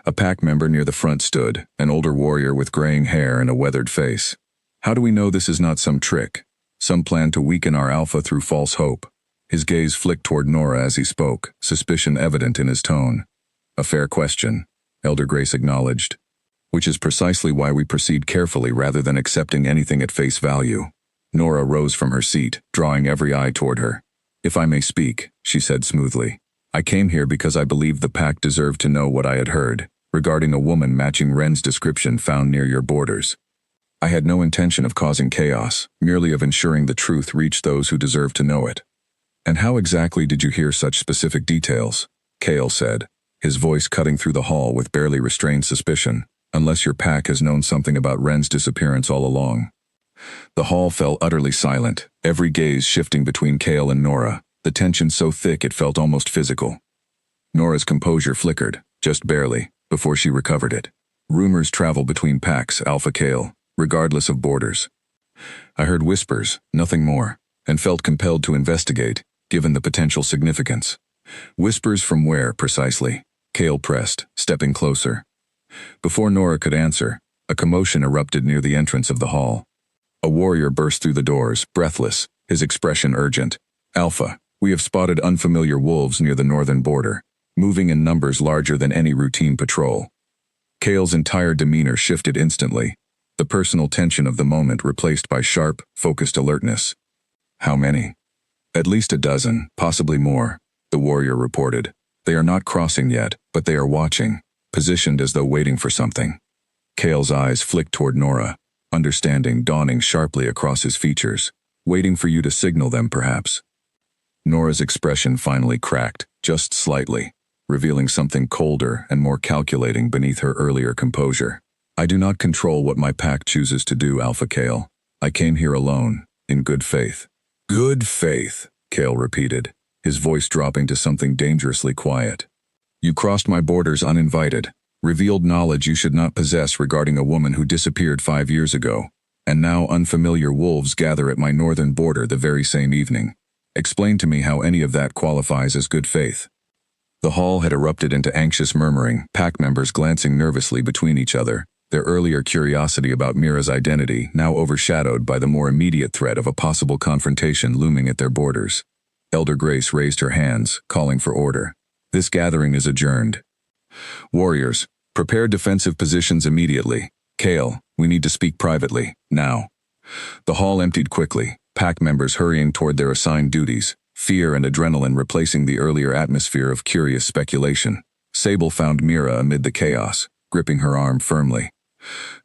A pack member near the front stood, an older warrior with graying hair and a weathered face. "How do we know this is not some trick? Some plan to weaken our Alpha through false hope?" His gaze flicked toward Nora as he spoke, suspicion evident in his tone. "A fair question," Elder Grace acknowledged. "Which is precisely why we proceed carefully rather than accepting anything at face value." Nora rose from her seat, drawing every eye toward her. "If I may speak," she said smoothly, "I came here because I believed the pack deserved to know what I had heard, regarding a woman matching Ren's description found near your borders. I had no intention of causing chaos, merely of ensuring the truth reached those who deserve to know it." "And how exactly did you hear such specific details?" Kale said, his voice cutting through the hall with barely restrained suspicion. "Unless your pack has known something about Ren's disappearance all along." The hall fell utterly silent, every gaze shifting between Kale and Nora, the tension so thick it felt almost physical. Nora's composure flickered, just barely, before she recovered it. "Rumors travel between packs, Alpha Kale, regardless of borders. I heard whispers, nothing more, and felt compelled to investigate, given the potential significance. Whispers from where, precisely? Kale pressed, stepping closer. Before Nora could answer, a commotion erupted near the entrance of the hall. A warrior burst through the doors, breathless, his expression urgent. Alpha, we have spotted unfamiliar wolves near the northern border, moving in numbers larger than any routine patrol. Kale's entire demeanor shifted instantly, the personal tension of the moment replaced by sharp, focused alertness. How many? At least a dozen, possibly more, the warrior reported. They are not crossing yet, but they are watching, positioned as though waiting for something. Kale's eyes flicked toward Nora, understanding dawning sharply across his features. Waiting for you to signal them, perhaps. Nora's expression finally cracked, just slightly, revealing something colder and more calculating beneath her earlier composure. I do not control what my pack chooses to do, Alpha Kale. I came here alone, in good faith. Good faith, Kale repeated, his voice dropping to something dangerously quiet. You crossed my borders uninvited, revealed knowledge you should not possess regarding a woman who disappeared 5 years ago, and now unfamiliar wolves gather at my northern border the very same evening. Explain to me how any of that qualifies as good faith. The hall had erupted into anxious murmuring, pack members glancing nervously between each other, their earlier curiosity about Mira's identity now overshadowed by the more immediate threat of a possible confrontation looming at their borders. Elder Grace raised her hands, calling for order. This gathering is adjourned. Warriors, prepare defensive positions immediately. Kale, we need to speak privately, now. The hall emptied quickly, pack members hurrying toward their assigned duties, fear and adrenaline replacing the earlier atmosphere of curious speculation. Sable found Mira amid the chaos, gripping her arm firmly.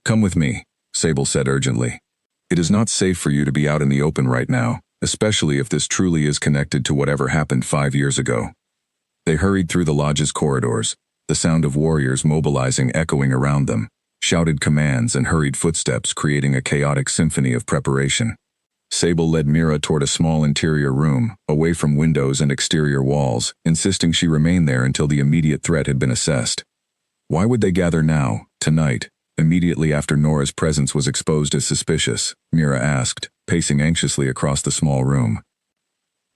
Come with me, Sable said urgently. It is not safe for you to be out in the open right now, especially if this truly is connected to whatever happened 5 years ago. They hurried through the lodge's corridors, the sound of warriors mobilizing echoing around them, shouted commands and hurried footsteps creating a chaotic symphony of preparation. Sable led Mira toward a small interior room, away from windows and exterior walls, insisting she remain there until the immediate threat had been assessed. Why would they gather now, tonight, immediately after Nora's presence was exposed as suspicious? Mira asked, pacing anxiously across the small room.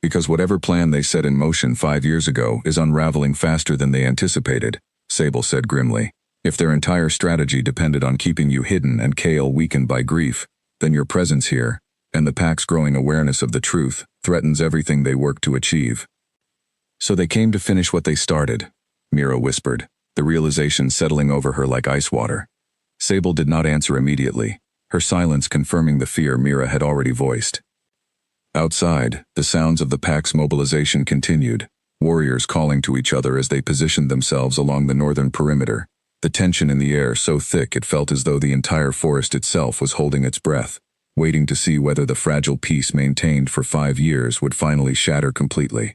Because whatever plan they set in motion 5 years ago is unraveling faster than they anticipated, Sable said grimly. If their entire strategy depended on keeping you hidden and Kale weakened by grief, then your presence here, and the pack's growing awareness of the truth, threatens everything they work to achieve. So they came to finish what they started, Mira whispered, the realization settling over her like ice water. Sable did not answer immediately, her silence confirming the fear Mira had already voiced. Outside, the sounds of the pack's mobilization continued, warriors calling to each other as they positioned themselves along the northern perimeter, the tension in the air so thick it felt as though the entire forest itself was holding its breath, waiting to see whether the fragile peace maintained for 5 years would finally shatter completely.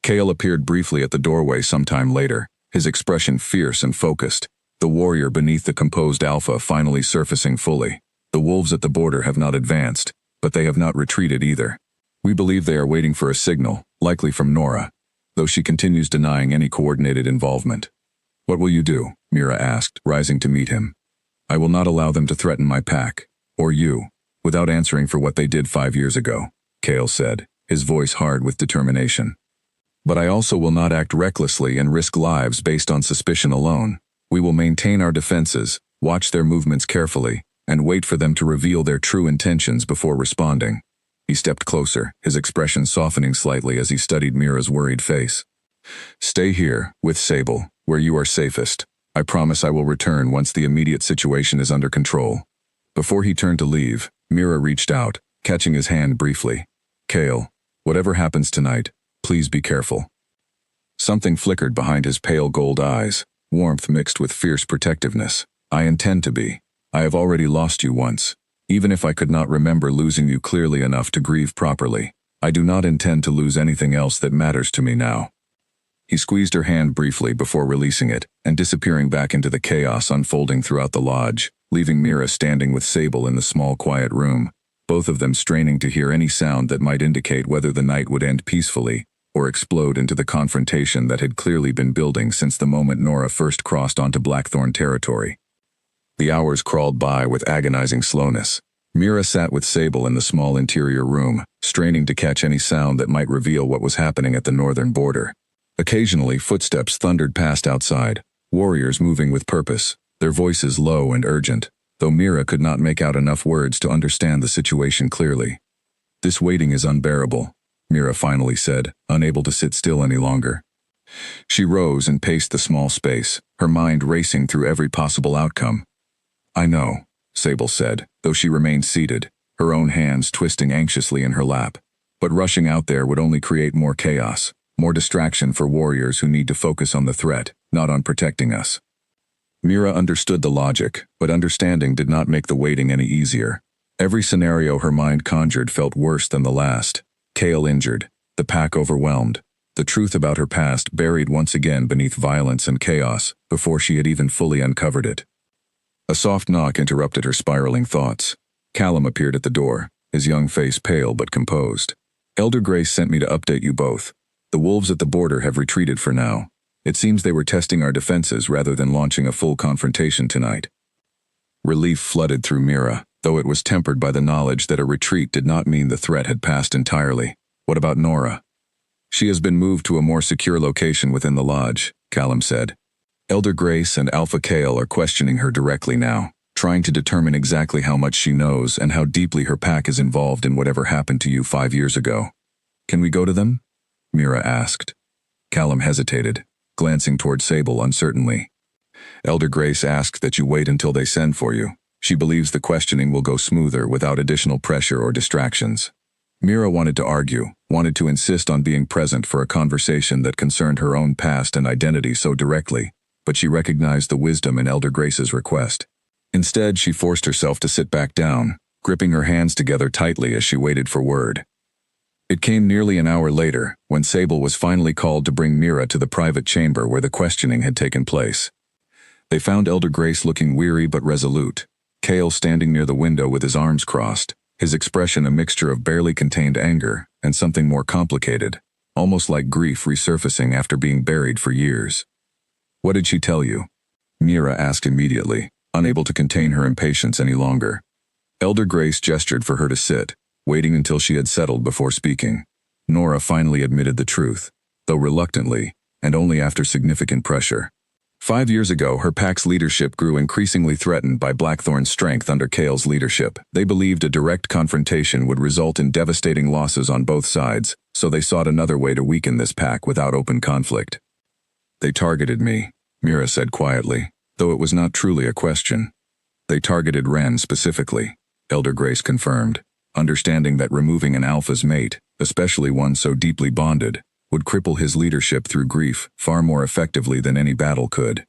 Kale appeared briefly at the doorway sometime later, his expression fierce and focused, the warrior beneath the composed Alpha finally surfacing fully. The wolves at the border have not advanced, but they have not retreated either. We believe they are waiting for a signal, likely from Nora, though she continues denying any coordinated involvement. What will you do? Mira asked, rising to meet him. I will not allow them to threaten my pack, or you, without answering for what they did 5 years ago, Kale said, his voice hard with determination. But I also will not act recklessly and risk lives based on suspicion alone. We will maintain our defenses, watch their movements carefully, and wait for them to reveal their true intentions before responding. He stepped closer, his expression softening slightly as he studied Mira's worried face. Stay here, with Sable, where you are safest. I promise I will return once the immediate situation is under control. Before he turned to leave, Mira reached out, catching his hand briefly. Kale, whatever happens tonight, please be careful. Something flickered behind his pale gold eyes, warmth mixed with fierce protectiveness. I intend to be. I have already lost you once. Even if I could not remember losing you clearly enough to grieve properly, I do not intend to lose anything else that matters to me now. He squeezed her hand briefly before releasing it and disappearing back into the chaos unfolding throughout the lodge, leaving Mira standing with Sable in the small quiet room, both of them straining to hear any sound that might indicate whether the night would end peacefully or explode into the confrontation that had clearly been building since the moment Nora first crossed onto Blackthorn territory. The hours crawled by with agonizing slowness. Mira sat with Sable in the small interior room, straining to catch any sound that might reveal what was happening at the northern border. Occasionally, footsteps thundered past outside, warriors moving with purpose, their voices low and urgent, though Mira could not make out enough words to understand the situation clearly. "This waiting is unbearable," Mira finally said, unable to sit still any longer. She rose and paced the small space, her mind racing through every possible outcome. "I know," Sable said, though she remained seated, her own hands twisting anxiously in her lap. "But rushing out there would only create more chaos, more distraction for warriors who need to focus on the threat, not on protecting us." Mira understood the logic, but understanding did not make the waiting any easier. Every scenario her mind conjured felt worse than the last. Kale injured, the pack overwhelmed, the truth about her past buried once again beneath violence and chaos before she had even fully uncovered it. A soft knock interrupted her spiraling thoughts. Callum appeared at the door, his young face pale but composed. "Elder Grace sent me to update you both. The wolves at the border have retreated for now. It seems they were testing our defenses rather than launching a full confrontation tonight." Relief flooded through Mira, though it was tempered by the knowledge that a retreat did not mean the threat had passed entirely. "What about Nora?" "She has been moved to a more secure location within the lodge," Callum said. "Elder Grace and Alpha Kale are questioning her directly now, trying to determine exactly how much she knows and how deeply her pack is involved in whatever happened to you 5 years ago." "Can we go to them?" Mira asked. Callum hesitated, glancing toward Sable uncertainly. "Elder Grace asked that you wait until they send for you. She believes the questioning will go smoother without additional pressure or distractions." Mira wanted to argue, wanted to insist on being present for a conversation that concerned her own past and identity so directly, but she recognized the wisdom in Elder Grace's request. Instead, she forced herself to sit back down, gripping her hands together tightly as she waited for word. It came nearly an hour later, when Sable was finally called to bring Mira to the private chamber where the questioning had taken place. They found Elder Grace looking weary but resolute, Kale standing near the window with his arms crossed, his expression a mixture of barely contained anger and something more complicated, almost like grief resurfacing after being buried for years. "What did she tell you?" Mira asked immediately, unable to contain her impatience any longer. Elder Grace gestured for her to sit, waiting until she had settled before speaking. Nora finally admitted the truth, though reluctantly, and only after significant pressure. 5 years ago, her pack's leadership grew increasingly threatened by Blackthorn's strength under Kale's leadership. They believed a direct confrontation would result in devastating losses on both sides, so they sought another way to weaken this pack without open conflict. "They targeted me," Mira said quietly, though it was not truly a question. "They targeted Ren specifically," Elder Grace confirmed, understanding that removing an alpha's mate, especially one so deeply bonded, would cripple his leadership through grief far more effectively than any battle could.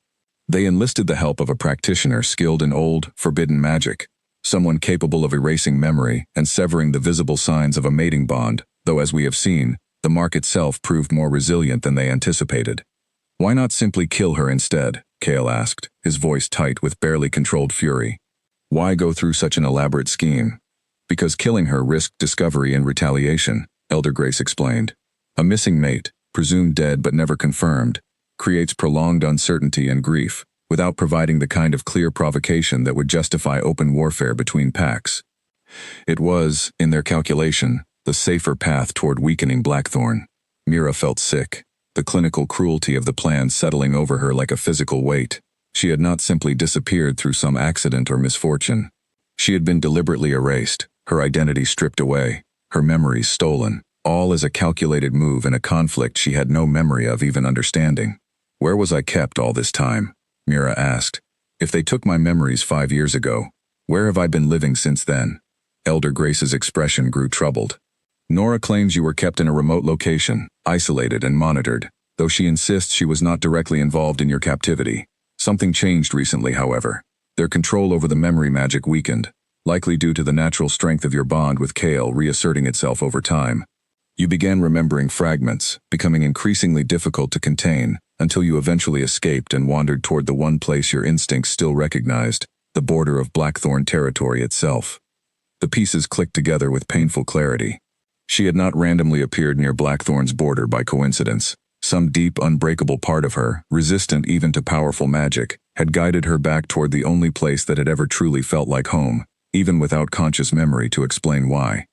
They enlisted the help of a practitioner skilled in old, forbidden magic, someone capable of erasing memory and severing the visible signs of a mating bond, though as we have seen, the mark itself proved more resilient than they anticipated. "Why not simply kill her instead?" Kale asked, his voice tight with barely controlled fury. "Why go through such an elaborate scheme?" "Because killing her risked discovery and retaliation," Elder Grace explained. "A missing mate, presumed dead but never confirmed, creates prolonged uncertainty and grief, without providing the kind of clear provocation that would justify open warfare between packs. It was, in their calculation, the safer path toward weakening Blackthorn." Mira felt sick, the clinical cruelty of the plan settling over her like a physical weight. She had not simply disappeared through some accident or misfortune. She had been deliberately erased, her identity stripped away, her memories stolen, all as a calculated move in a conflict she had no memory of even understanding. "Where was I kept all this time?" Mira asked. "If they took my memories 5 years ago, where have I been living since then?" Elder Grace's expression grew troubled. "Nora claims you were kept in a remote location, isolated and monitored, though she insists she was not directly involved in your captivity. Something changed recently, however. Their control over the memory magic weakened, likely due to the natural strength of your bond with Kale reasserting itself over time. You began remembering fragments, becoming increasingly difficult to contain, until you eventually escaped and wandered toward the one place your instincts still recognized, the border of Blackthorn territory itself." The pieces clicked together with painful clarity. She had not randomly appeared near Blackthorn's border by coincidence. Some deep, unbreakable part of her, resistant even to powerful magic, had guided her back toward the only place that had ever truly felt like home, even without conscious memory to explain why.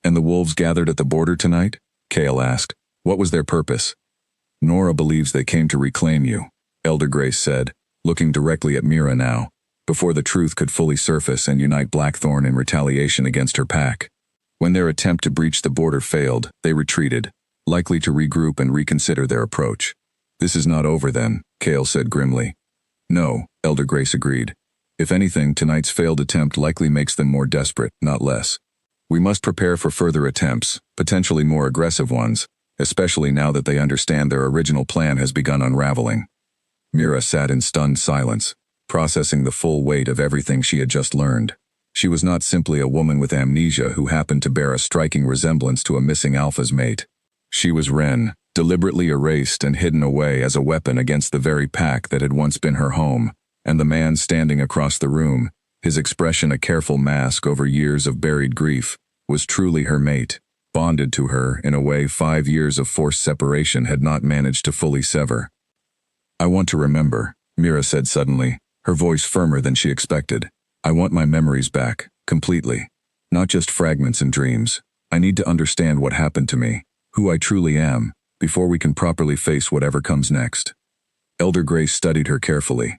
"And the wolves gathered at the border tonight?" Kale asked. "What was their purpose?" Nora believes they came to reclaim you, Elder Grace said, looking directly at Mira now, before the truth could fully surface and unite Blackthorn in retaliation against her pack. When their attempt to breach the border failed, they retreated, likely to regroup and reconsider their approach. This is not over then, Cale said grimly. No, Elder Grace agreed. If anything, tonight's failed attempt likely makes them more desperate, not less. We must prepare for further attempts, potentially more aggressive ones, especially now that they understand their original plan has begun unraveling. Mira sat in stunned silence, processing the full weight of everything she had just learned. She was not simply a woman with amnesia who happened to bear a striking resemblance to a missing alpha's mate. She was Ren, deliberately erased and hidden away as a weapon against the very pack that had once been her home, and the man standing across the room, his expression a careful mask over years of buried grief, was truly her mate, bonded to her in a way 5 years of forced separation had not managed to fully sever. I want to remember, Mira said suddenly, her voice firmer than she expected. I want my memories back, completely. Not just fragments and dreams. I need to understand what happened to me, who I truly am, before we can properly face whatever comes next. Elder Grace studied her carefully.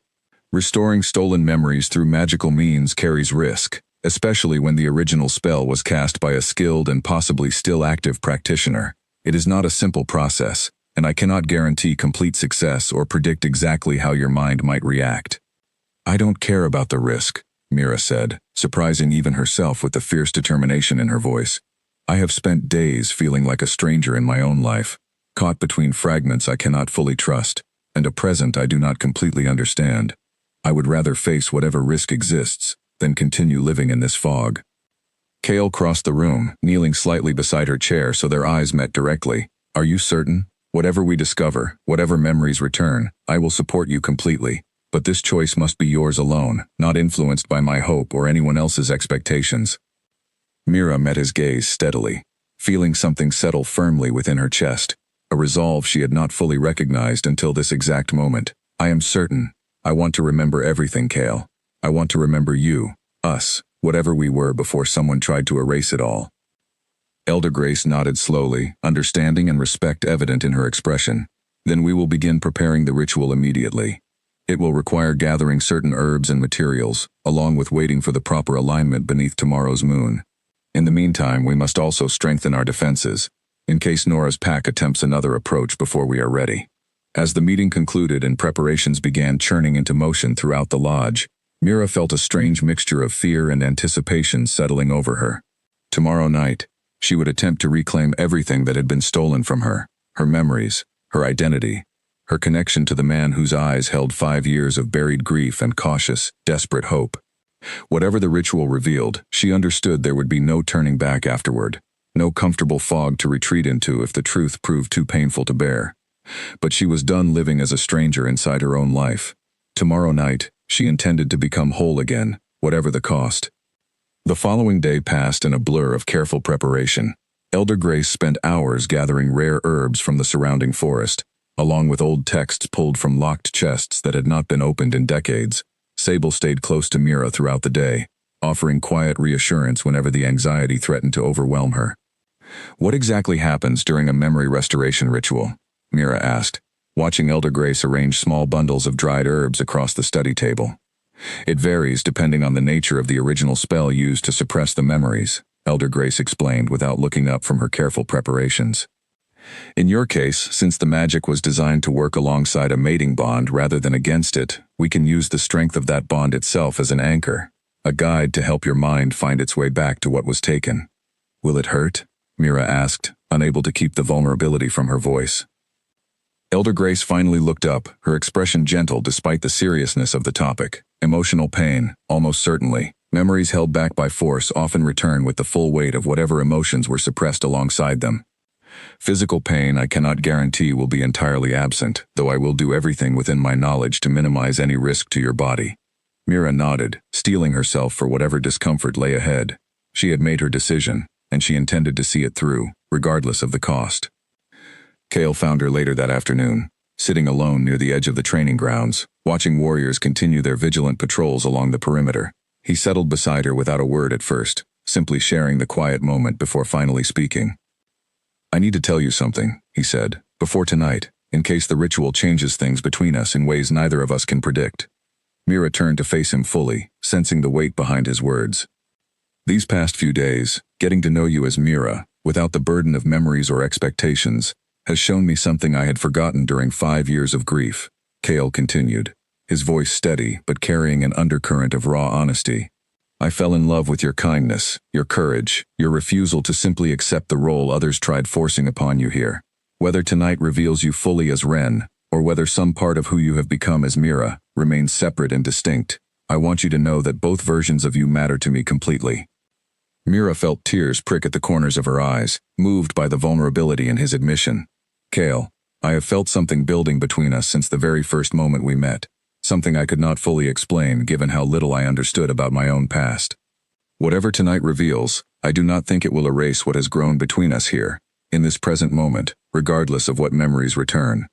Restoring stolen memories through magical means carries risk, especially when the original spell was cast by a skilled and possibly still active practitioner. It is not a simple process, and I cannot guarantee complete success or predict exactly how your mind might react. I don't care about the risk, Mira said, surprising even herself with the fierce determination in her voice. I have spent days feeling like a stranger in my own life, caught between fragments I cannot fully trust, and a present I do not completely understand. I would rather face whatever risk exists than continue living in this fog. Cale crossed the room, kneeling slightly beside her chair so their eyes met directly. Are you certain? Whatever we discover, whatever memories return, I will support you completely. But this choice must be yours alone, not influenced by my hope or anyone else's expectations. Mira met his gaze steadily, feeling something settle firmly within her chest, a resolve she had not fully recognized until this exact moment. I am certain. I want to remember everything, Cale. I want to remember you, us, whatever we were before someone tried to erase it all. Elder Grace nodded slowly, understanding and respect evident in her expression. Then we will begin preparing the ritual immediately. It will require gathering certain herbs and materials, along with waiting for the proper alignment beneath tomorrow's moon. In the meantime, we must also strengthen our defenses, in case Nora's pack attempts another approach before we are ready. As the meeting concluded and preparations began churning into motion throughout the lodge, Mira felt a strange mixture of fear and anticipation settling over her. Tomorrow night, she would attempt to reclaim everything that had been stolen from her, her memories, her identity, her connection to the man whose eyes held 5 years of buried grief and cautious, desperate hope. Whatever the ritual revealed, she understood there would be no turning back afterward, no comfortable fog to retreat into if the truth proved too painful to bear. But she was done living as a stranger inside her own life. Tomorrow night, she intended to become whole again, whatever the cost. The following day passed in a blur of careful preparation. Elder Grace spent hours gathering rare herbs from the surrounding forest, along with old texts pulled from locked chests that had not been opened in decades. Sable stayed close to Mira throughout the day, offering quiet reassurance whenever the anxiety threatened to overwhelm her. What exactly happens during a memory restoration ritual? Mira asked, watching Elder Grace arrange small bundles of dried herbs across the study table. It varies depending on the nature of the original spell used to suppress the memories, Elder Grace explained without looking up from her careful preparations. In your case, since the magic was designed to work alongside a mating bond rather than against it, we can use the strength of that bond itself as an anchor, a guide to help your mind find its way back to what was taken. Will it hurt? Mira asked, unable to keep the vulnerability from her voice. Elder Grace finally looked up, her expression gentle despite the seriousness of the topic. Emotional pain, almost certainly. Memories held back by force often return with the full weight of whatever emotions were suppressed alongside them. Physical pain I cannot guarantee will be entirely absent, though I will do everything within my knowledge to minimize any risk to your body. Mira nodded, steeling herself for whatever discomfort lay ahead. She had made her decision, and she intended to see it through, regardless of the cost. Cale found her later that afternoon, sitting alone near the edge of the training grounds, watching warriors continue their vigilant patrols along the perimeter. He settled beside her without a word at first, simply sharing the quiet moment before finally speaking. I need to tell you something, he said, before tonight. in case the ritual changes things between us in ways neither of us can predict. Mira turned to face him fully, sensing the weight behind his words. These past few days, getting to know you as Mira, without the burden of memories or expectations, has shown me something I had forgotten during 5 years of grief, Cale continued, his voice steady but carrying an undercurrent of raw honesty. I fell in love with your kindness, your courage, your refusal to simply accept the role others tried forcing upon you here. Whether tonight reveals you fully as Ren, or whether some part of who you have become as Mira remains separate and distinct, I want you to know that both versions of you matter to me completely. Mira felt tears prick at the corners of her eyes, moved by the vulnerability in his admission. Cale, I have felt something building between us since the very first moment we met, something I could not fully explain given how little I understood about my own past. Whatever tonight reveals, I do not think it will erase what has grown between us here, in this present moment, regardless of what memories return.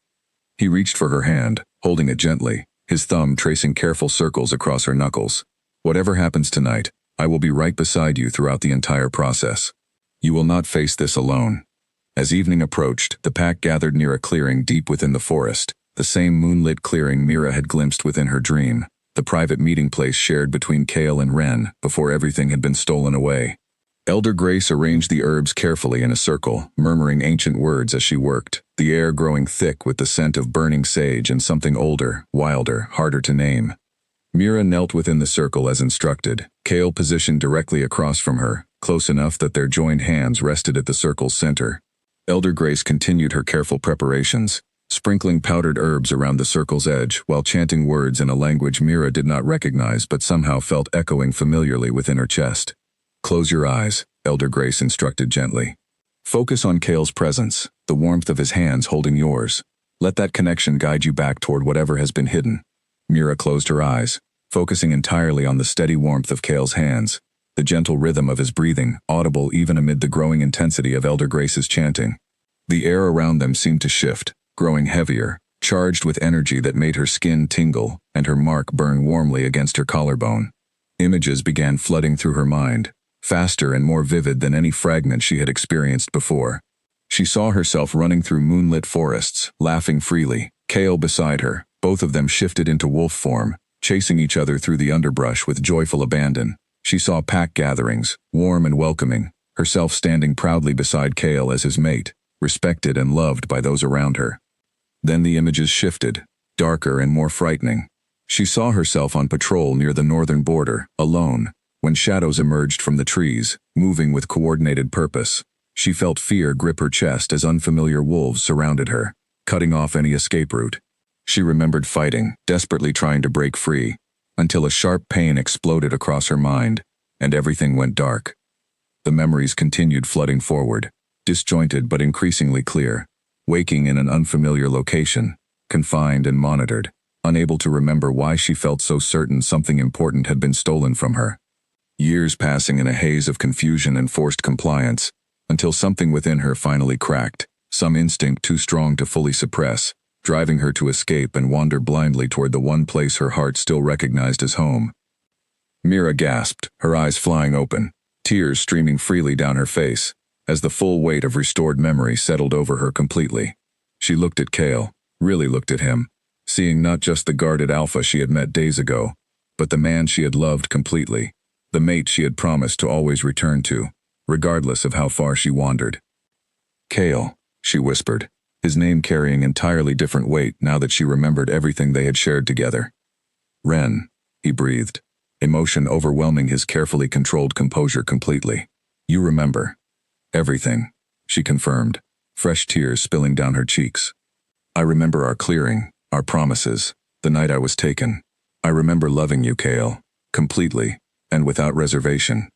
He reached for her hand, holding it gently, his thumb tracing careful circles across her knuckles. Whatever happens tonight, I will be right beside you throughout the entire process. You will not face this alone. As evening approached, the pack gathered near a clearing deep within the forest, the same moonlit clearing Mira had glimpsed within her dream, the private meeting place shared between Cale and Ren before everything had been stolen away. Elder Grace arranged the herbs carefully in a circle, murmuring ancient words as she worked, the air growing thick with the scent of burning sage and something older, wilder, harder to name. Mira knelt within the circle as instructed, Cale positioned directly across from her, close enough that their joined hands rested at the circle's center. Elder Grace continued her careful preparations, sprinkling powdered herbs around the circle's edge while chanting words in a language Mira did not recognize but somehow felt echoing familiarly within her chest. Close your eyes, Elder Grace instructed gently. Focus on Cale's presence, the warmth of his hands holding yours. Let that connection guide you back toward whatever has been hidden. Mira closed her eyes, focusing entirely on the steady warmth of Cale's hands, the gentle rhythm of his breathing, audible even amid the growing intensity of Elder Grace's chanting. The air around them seemed to shift, growing heavier, charged with energy that made her skin tingle and her mark burn warmly against her collarbone. Images began flooding through her mind, faster and more vivid than any fragment she had experienced before. She saw herself running through moonlit forests, laughing freely, Cale beside her, both of them shifted into wolf form, chasing each other through the underbrush with joyful abandon. She saw pack gatherings, warm and welcoming, herself standing proudly beside Cale as his mate, respected and loved by those around her. Then the images shifted, darker and more frightening. She saw herself on patrol near the northern border, alone, when shadows emerged from the trees, moving with coordinated purpose. She felt fear grip her chest as unfamiliar wolves surrounded her, cutting off any escape route. She remembered fighting, desperately trying to break free, until a sharp pain exploded across her mind, and everything went dark. The memories continued flooding forward, disjointed but increasingly clear, waking in an unfamiliar location, confined and monitored, unable to remember why she felt so certain something important had been stolen from her. Years passing in a haze of confusion and forced compliance, until something within her finally cracked, some instinct too strong to fully suppress, driving her to escape and wander blindly toward the one place her heart still recognized as home. Mira gasped, her eyes flying open, tears streaming freely down her face, as the full weight of restored memory settled over her completely. She looked at Cale, really looked at him, seeing not just the guarded alpha she had met days ago, but the man she had loved completely, the mate she had promised to always return to, regardless of how far she wandered. Cale, she whispered, his name carrying entirely different weight now that she remembered everything they had shared together. Ren, he breathed, emotion overwhelming his carefully controlled composure completely. You remember. Everything, she confirmed, fresh tears spilling down her cheeks. I remember our clearing, our promises, the night I was taken. I remember loving you, Cale, completely, and without reservation.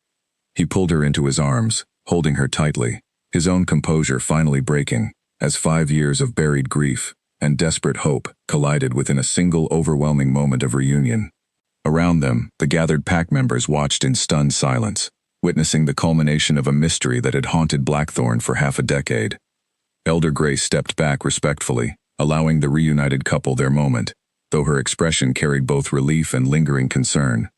He pulled her into his arms, holding her tightly, his own composure finally breaking, as 5 years of buried grief and desperate hope collided within a single overwhelming moment of reunion. Around them, the gathered pack members watched in stunned silence, witnessing the culmination of a mystery that had haunted Blackthorn for half a decade. Elder Grace stepped back respectfully, allowing the reunited couple their moment, though her expression carried both relief and lingering concern.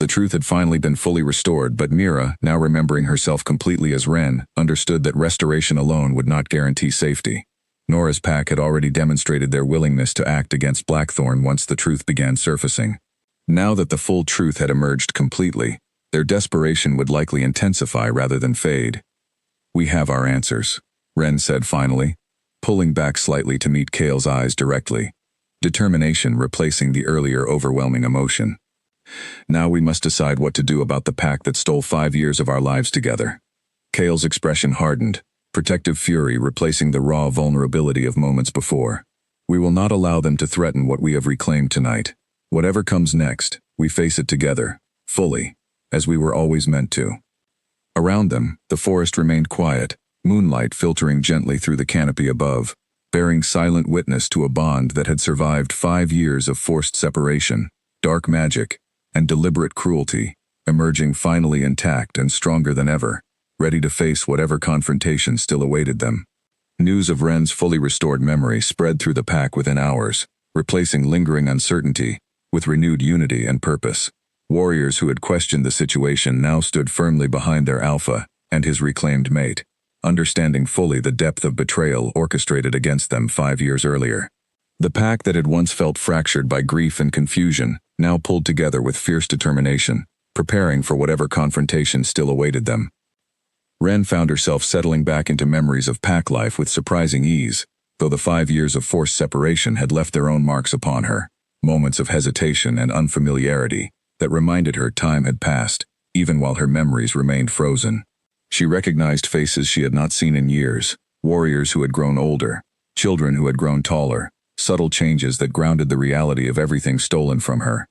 The truth had finally been fully restored, but Mira, now remembering herself completely as Ren, understood that restoration alone would not guarantee safety. Nora's pack had already demonstrated their willingness to act against Blackthorn once the truth began surfacing. Now that the full truth had emerged completely, their desperation would likely intensify rather than fade. "We have our answers," Ren said finally, pulling back slightly to meet Kale's eyes directly, determination replacing the earlier overwhelming emotion. "Now we must decide what to do about the pack that stole 5 years of our lives together." Kale's expression hardened, protective fury replacing the raw vulnerability of moments before. "We will not allow them to threaten what we have reclaimed tonight. Whatever comes next, we face it together, fully, as we were always meant to." Around them, the forest remained quiet, moonlight filtering gently through the canopy above, bearing silent witness to a bond that had survived 5 years of forced separation, dark magic, and deliberate cruelty, emerging finally intact and stronger than ever, ready to face whatever confrontation still awaited them. News of Ren's fully restored memory spread through the pack within hours, replacing lingering uncertainty with renewed unity and purpose. Warriors who had questioned the situation now stood firmly behind their alpha and his reclaimed mate, understanding fully the depth of betrayal orchestrated against them 5 years earlier. The pack that had once felt fractured by grief and confusion now pulled together with fierce determination, preparing for whatever confrontation still awaited them. Ren found herself settling back into memories of pack life with surprising ease, though the 5 years of forced separation had left their own marks upon her, moments of hesitation and unfamiliarity that reminded her time had passed, even while her memories remained frozen. She recognized faces she had not seen in years, warriors who had grown older, children who had grown taller, subtle changes that grounded the reality of everything stolen from her.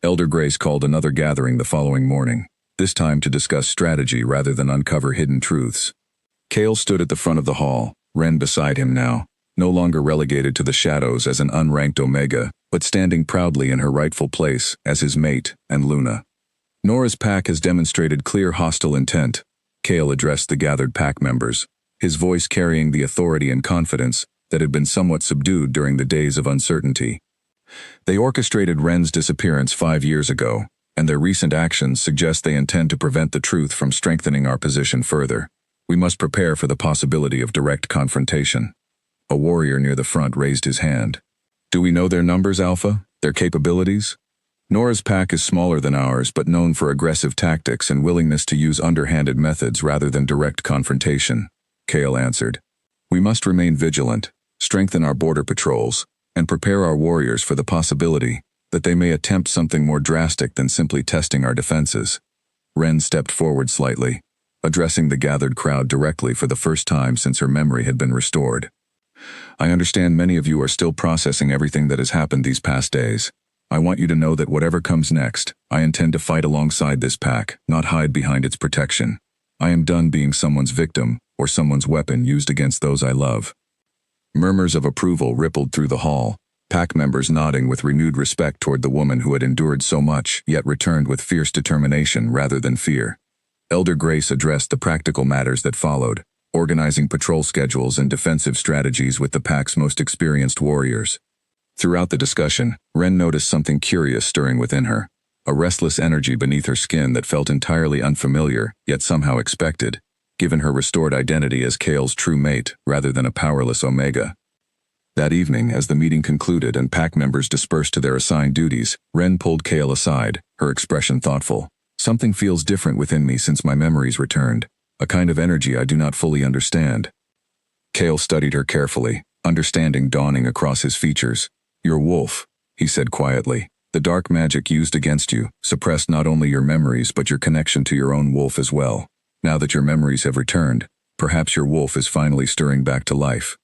Elder Grace called another gathering the following morning, this time to discuss strategy rather than uncover hidden truths. Kale stood at the front of the hall, Ren beside him now, no longer relegated to the shadows as an unranked Omega, but standing proudly in her rightful place as his mate and Luna. "Nora's pack has demonstrated clear hostile intent," Kale addressed the gathered pack members, his voice carrying the authority and confidence that had been somewhat subdued during the days of uncertainty. "They orchestrated Ren's disappearance 5 years ago, and their recent actions suggest they intend to prevent the truth from strengthening our position further. We must prepare for the possibility of direct confrontation." A warrior near the front raised his hand. "Do we know their numbers, Alpha? Their capabilities?" "Nora's pack is smaller than ours, but known for aggressive tactics and willingness to use underhanded methods rather than direct confrontation," Kale answered. "We must remain vigilant, strengthen our border patrols, and prepare our warriors for the possibility that they may attempt something more drastic than simply testing our defenses." Ren stepped forward slightly, addressing the gathered crowd directly for the first time since her memory had been restored. "I understand many of you are still processing everything that has happened these past days. I want you to know that whatever comes next, I intend to fight alongside this pack, not hide behind its protection. I am done being someone's victim or someone's weapon used against those I love." Murmurs of approval rippled through the hall, pack members nodding with renewed respect toward the woman who had endured so much yet returned with fierce determination rather than fear. Elder Grace addressed the practical matters that followed, organizing patrol schedules and defensive strategies with the pack's most experienced warriors. Throughout the discussion, Ren noticed something curious stirring within her, a restless energy beneath her skin that felt entirely unfamiliar, yet somehow expected, given her restored identity as Kale's true mate rather than a powerless Omega. That evening, as the meeting concluded and pack members dispersed to their assigned duties, Ren pulled Kale aside, her expression thoughtful. "Something feels different within me since my memories returned, a kind of energy I do not fully understand." Kale studied her carefully, understanding dawning across his features. "Your wolf," he said quietly. "The dark magic used against you suppressed not only your memories but your connection to your own wolf as well. Now that your memories have returned, perhaps your wolf is finally stirring back to life."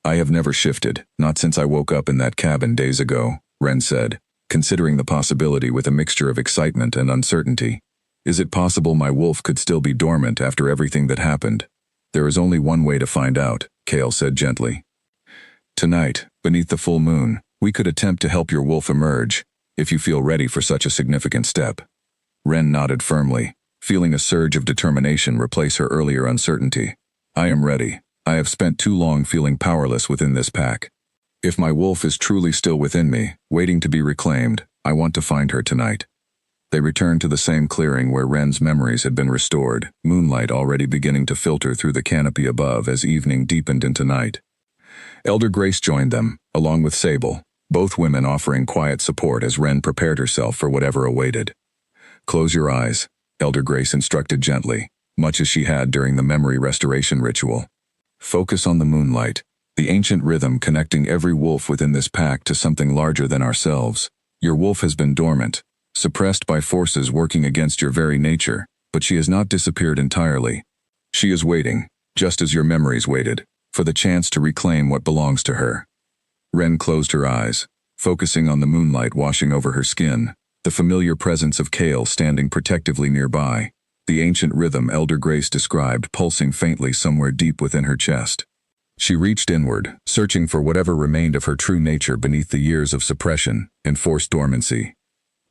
"I have never shifted, not since I woke up in that cabin days ago," Ren said, considering the possibility with a mixture of excitement and uncertainty. "Is it possible my wolf could still be dormant after everything that happened?" "There is only one way to find out," Kale said gently. "Tonight, beneath the full moon, we could attempt to help your wolf emerge, if you feel ready for such a significant step." Ren nodded firmly, feeling a surge of determination replace her earlier uncertainty. "I am ready. I have spent too long feeling powerless within this pack. If my wolf is truly still within me, waiting to be reclaimed, I want to find her tonight." They returned to the same clearing where Ren's memories had been restored, moonlight already beginning to filter through the canopy above as evening deepened into night. Elder Grace joined them, along with Sable, both women offering quiet support as Ren prepared herself for whatever awaited. "Close your eyes," Elder Grace instructed gently, much as she had during the memory restoration ritual. "Focus on the moonlight, the ancient rhythm connecting every wolf within this pack to something larger than ourselves. Your wolf has been dormant, suppressed by forces working against your very nature, but she has not disappeared entirely. She is waiting, just as your memories waited, for the chance to reclaim what belongs to her." Ren closed her eyes, focusing on the moonlight washing over her skin, the familiar presence of Kale standing protectively nearby, the ancient rhythm Elder Grace described pulsing faintly somewhere deep within her chest. She reached inward, searching for whatever remained of her true nature beneath the years of suppression and forced dormancy.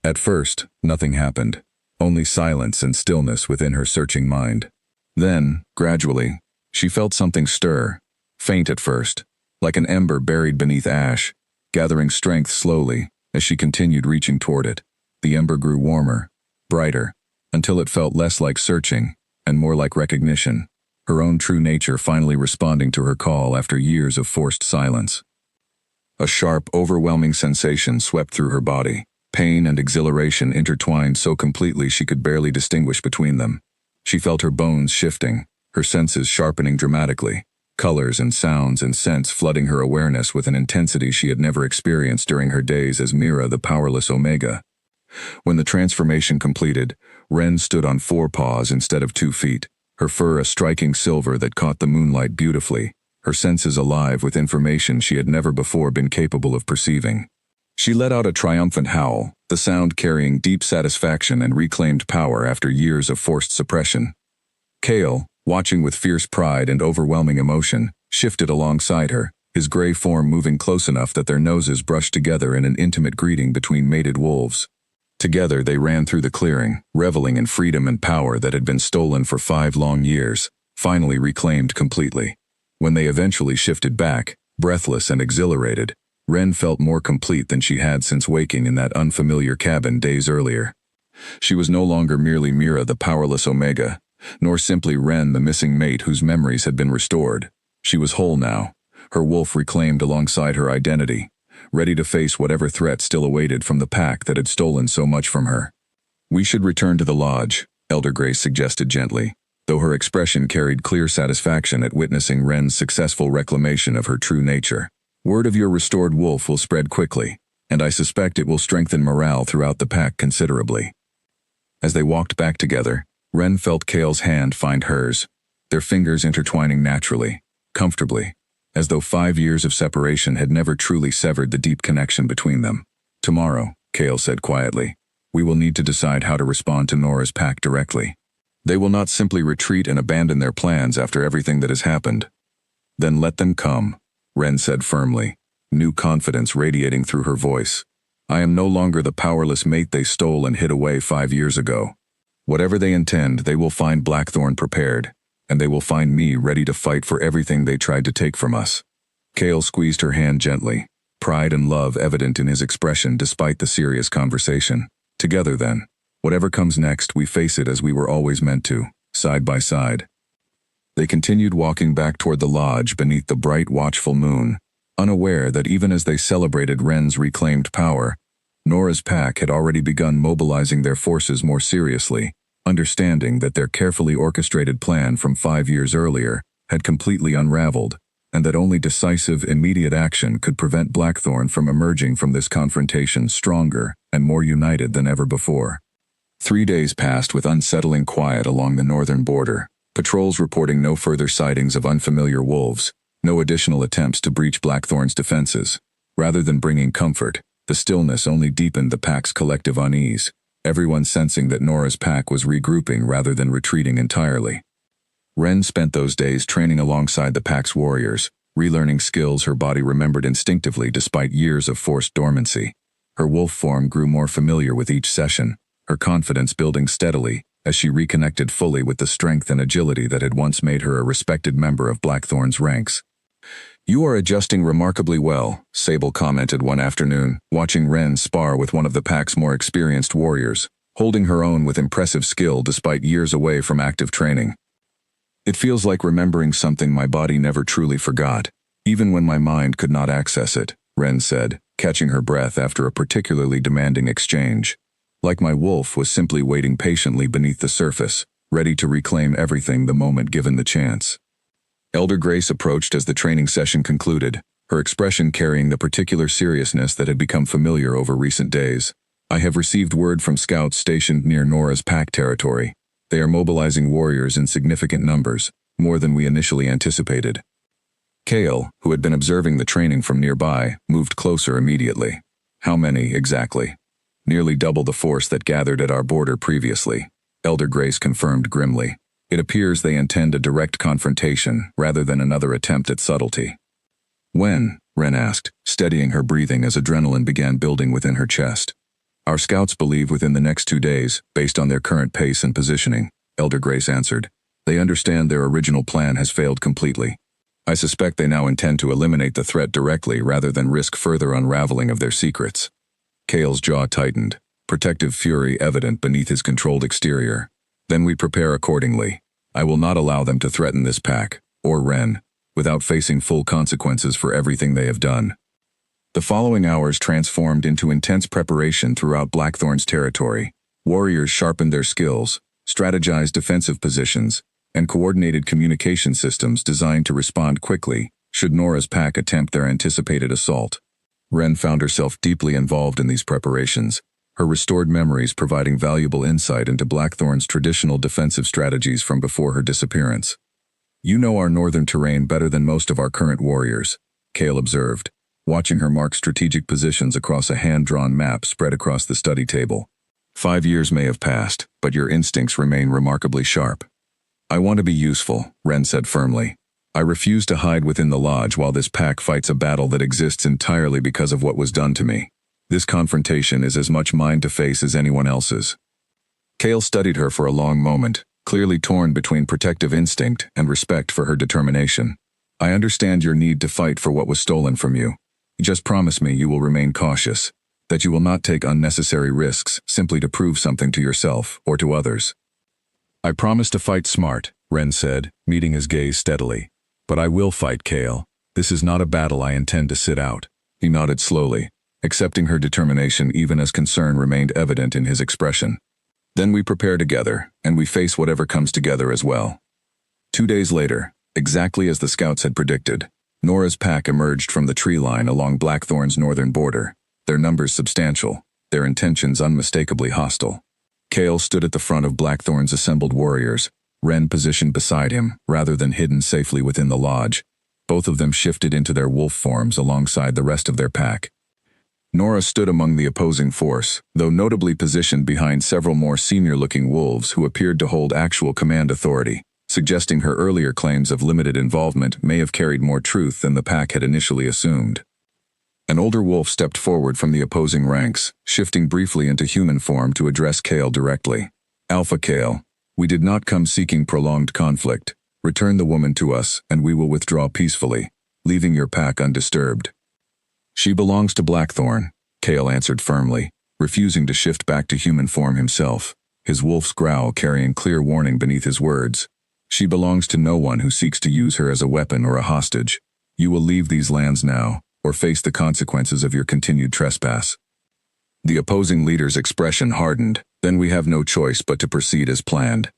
At first, nothing happened, only silence and stillness within her searching mind. Then, gradually, she felt something stir, faint at first, like an ember buried beneath ash, gathering strength slowly as she continued reaching toward it. The ember grew warmer, brighter, until it felt less like searching and more like recognition, her own true nature finally responding to her call after years of forced silence. A sharp, overwhelming sensation swept through her body, pain and exhilaration intertwined so completely she could barely distinguish between them. She felt her bones shifting, her senses sharpening dramatically, colors and sounds and scents flooding her awareness with an intensity she had never experienced during her days as Mira the powerless Omega. When the transformation completed, Ren stood on 4 paws instead of 2 feet, her fur a striking silver that caught the moonlight beautifully, her senses alive with information she had never before been capable of perceiving. She let out a triumphant howl, the sound carrying deep satisfaction and reclaimed power after years of forced suppression. Kale, watching with fierce pride and overwhelming emotion, shifted alongside her, his gray form moving close enough that their noses brushed together in an intimate greeting between mated wolves. Together they ran through the clearing, reveling in freedom and power that had been stolen for 5 long years, finally reclaimed completely. When they eventually shifted back, breathless and exhilarated, Ren felt more complete than she had since waking in that unfamiliar cabin days earlier. She was no longer merely Mira the powerless Omega, nor simply Ren the missing mate whose memories had been restored. She was whole now, her wolf reclaimed alongside her identity, ready to face whatever threat still awaited from the pack that had stolen so much from her. "We should return to the lodge," Elder Grace suggested gently, though her expression carried clear satisfaction at witnessing Ren's successful reclamation of her true nature. "Word of your restored wolf will spread quickly, and I suspect it will strengthen morale throughout the pack considerably." As they walked back together, Ren felt Kale's hand find hers, their fingers intertwining naturally, comfortably, as though 5 years of separation had never truly severed the deep connection between them. "Tomorrow," Kale said quietly, "we will need to decide how to respond to Nora's pack directly. They will not simply retreat and abandon their plans after everything that has happened." "Then let them come," Ren said firmly, new confidence radiating through her voice. "I am no longer the powerless mate they stole and hid away 5 years ago. Whatever they intend, they will find Blackthorn prepared, and they will find me ready to fight for everything they tried to take from us." Kale squeezed her hand gently, pride and love evident in his expression despite the serious conversation. "Together then. Whatever comes next, we face it as we were always meant to, side by side." They continued walking back toward the lodge beneath the bright, watchful moon, unaware that even as they celebrated Ren's reclaimed power, Nora's pack had already begun mobilizing their forces more seriously, understanding that their carefully orchestrated plan from 5 years earlier had completely unraveled, and that only decisive, immediate action could prevent Blackthorn from emerging from this confrontation stronger and more united than ever before. 3 days passed with unsettling quiet along the northern border, patrols reporting no further sightings of unfamiliar wolves, no additional attempts to breach Blackthorn's defenses. Rather than bringing comfort, the stillness only deepened the pack's collective unease, everyone sensing that Nora's pack was regrouping rather than retreating entirely. Ren spent those days training alongside the pack's warriors, relearning skills her body remembered instinctively despite years of forced dormancy. Her wolf form grew more familiar with each session, her confidence building steadily as she reconnected fully with the strength and agility that had once made her a respected member of Blackthorn's ranks. "You are adjusting remarkably well," Sable commented one afternoon, watching Ren spar with one of the pack's more experienced warriors, holding her own with impressive skill despite years away from active training. "It feels like remembering something my body never truly forgot," Even when my mind could not access it, Ren said, catching her breath after a particularly demanding exchange. Like my wolf was simply waiting patiently beneath the surface, ready to reclaim everything the moment given the chance. Elder Grace approached as the training session concluded, her expression carrying the particular seriousness that had become familiar over recent days. I have received word from scouts stationed near Nora's pack territory. They are mobilizing warriors in significant numbers, more than we initially anticipated. Kale, who had been observing the training from nearby, moved closer immediately. How many, exactly? Nearly double the force that gathered at our border previously, Elder Grace confirmed grimly. It appears they intend a direct confrontation rather than another attempt at subtlety. When? Ren asked, steadying her breathing as adrenaline began building within her chest. Our scouts believe within the next 2 days, based on their current pace and positioning, Elder Grace answered. They understand their original plan has failed completely. I suspect they now intend to eliminate the threat directly rather than risk further unraveling of their secrets. Kale's jaw tightened, protective fury evident beneath his controlled exterior. Then we prepare accordingly. I will not allow them to threaten this pack, or Ren, without facing full consequences for everything they have done. The following hours transformed into intense preparation throughout Blackthorn's territory. Warriors sharpened their skills, strategized defensive positions, and coordinated communication systems designed to respond quickly should Nora's pack attempt their anticipated assault. Ren found herself deeply involved in these preparations, her restored memories providing valuable insight into Blackthorn's traditional defensive strategies from before her disappearance. You know our northern terrain better than most of our current warriors, Kale observed, watching her mark strategic positions across a hand-drawn map spread across the study table. 5 years may have passed, but your instincts remain remarkably sharp. I want to be useful, Ren said firmly. I refuse to hide within the lodge while this pack fights a battle that exists entirely because of what was done to me. This confrontation is as much mine to face as anyone else's. Kale studied her for a long moment, clearly torn between protective instinct and respect for her determination. I understand your need to fight for what was stolen from you. Just promise me you will remain cautious, that you will not take unnecessary risks simply to prove something to yourself or to others. I promise to fight smart, Ren said, meeting his gaze steadily. But I will fight, Kale. This is not a battle I intend to sit out. He nodded slowly, accepting her determination even as concern remained evident in his expression. Then we prepare together, and we face whatever comes together as well. 2 days later, exactly as the scouts had predicted, Nora's pack emerged from the tree line along Blackthorn's northern border, their numbers substantial, their intentions unmistakably hostile. Kale stood at the front of Blackthorn's assembled warriors, Ren positioned beside him rather than hidden safely within the lodge. Both of them shifted into their wolf forms alongside the rest of their pack. Nora stood among the opposing force, though notably positioned behind several more senior-looking wolves who appeared to hold actual command authority, suggesting her earlier claims of limited involvement may have carried more truth than the pack had initially assumed. An older wolf stepped forward from the opposing ranks, shifting briefly into human form to address Kale directly. Alpha Kale, we did not come seeking prolonged conflict. Return the woman to us, and we will withdraw peacefully, leaving your pack undisturbed. She belongs to Blackthorn, Kale answered firmly, refusing to shift back to human form himself, his wolf's growl carrying clear warning beneath his words. She belongs to no one who seeks to use her as a weapon or a hostage. You will leave these lands now, or face the consequences of your continued trespass. The opposing leader's expression hardened. Then we have no choice but to proceed as planned.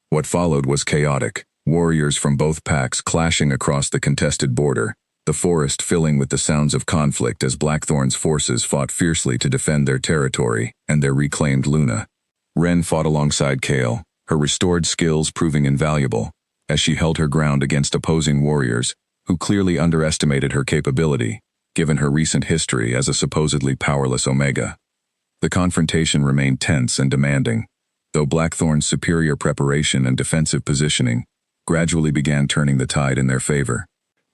What followed was chaotic, warriors from both packs clashing across the contested border, the forest filling with the sounds of conflict as Blackthorn's forces fought fiercely to defend their territory and their reclaimed Luna. Ren fought alongside Kale, her restored skills proving invaluable, as she held her ground against opposing warriors, who clearly underestimated her capability, given her recent history as a supposedly powerless Omega. The confrontation remained tense and demanding, though Blackthorn's superior preparation and defensive positioning gradually began turning the tide in their favor.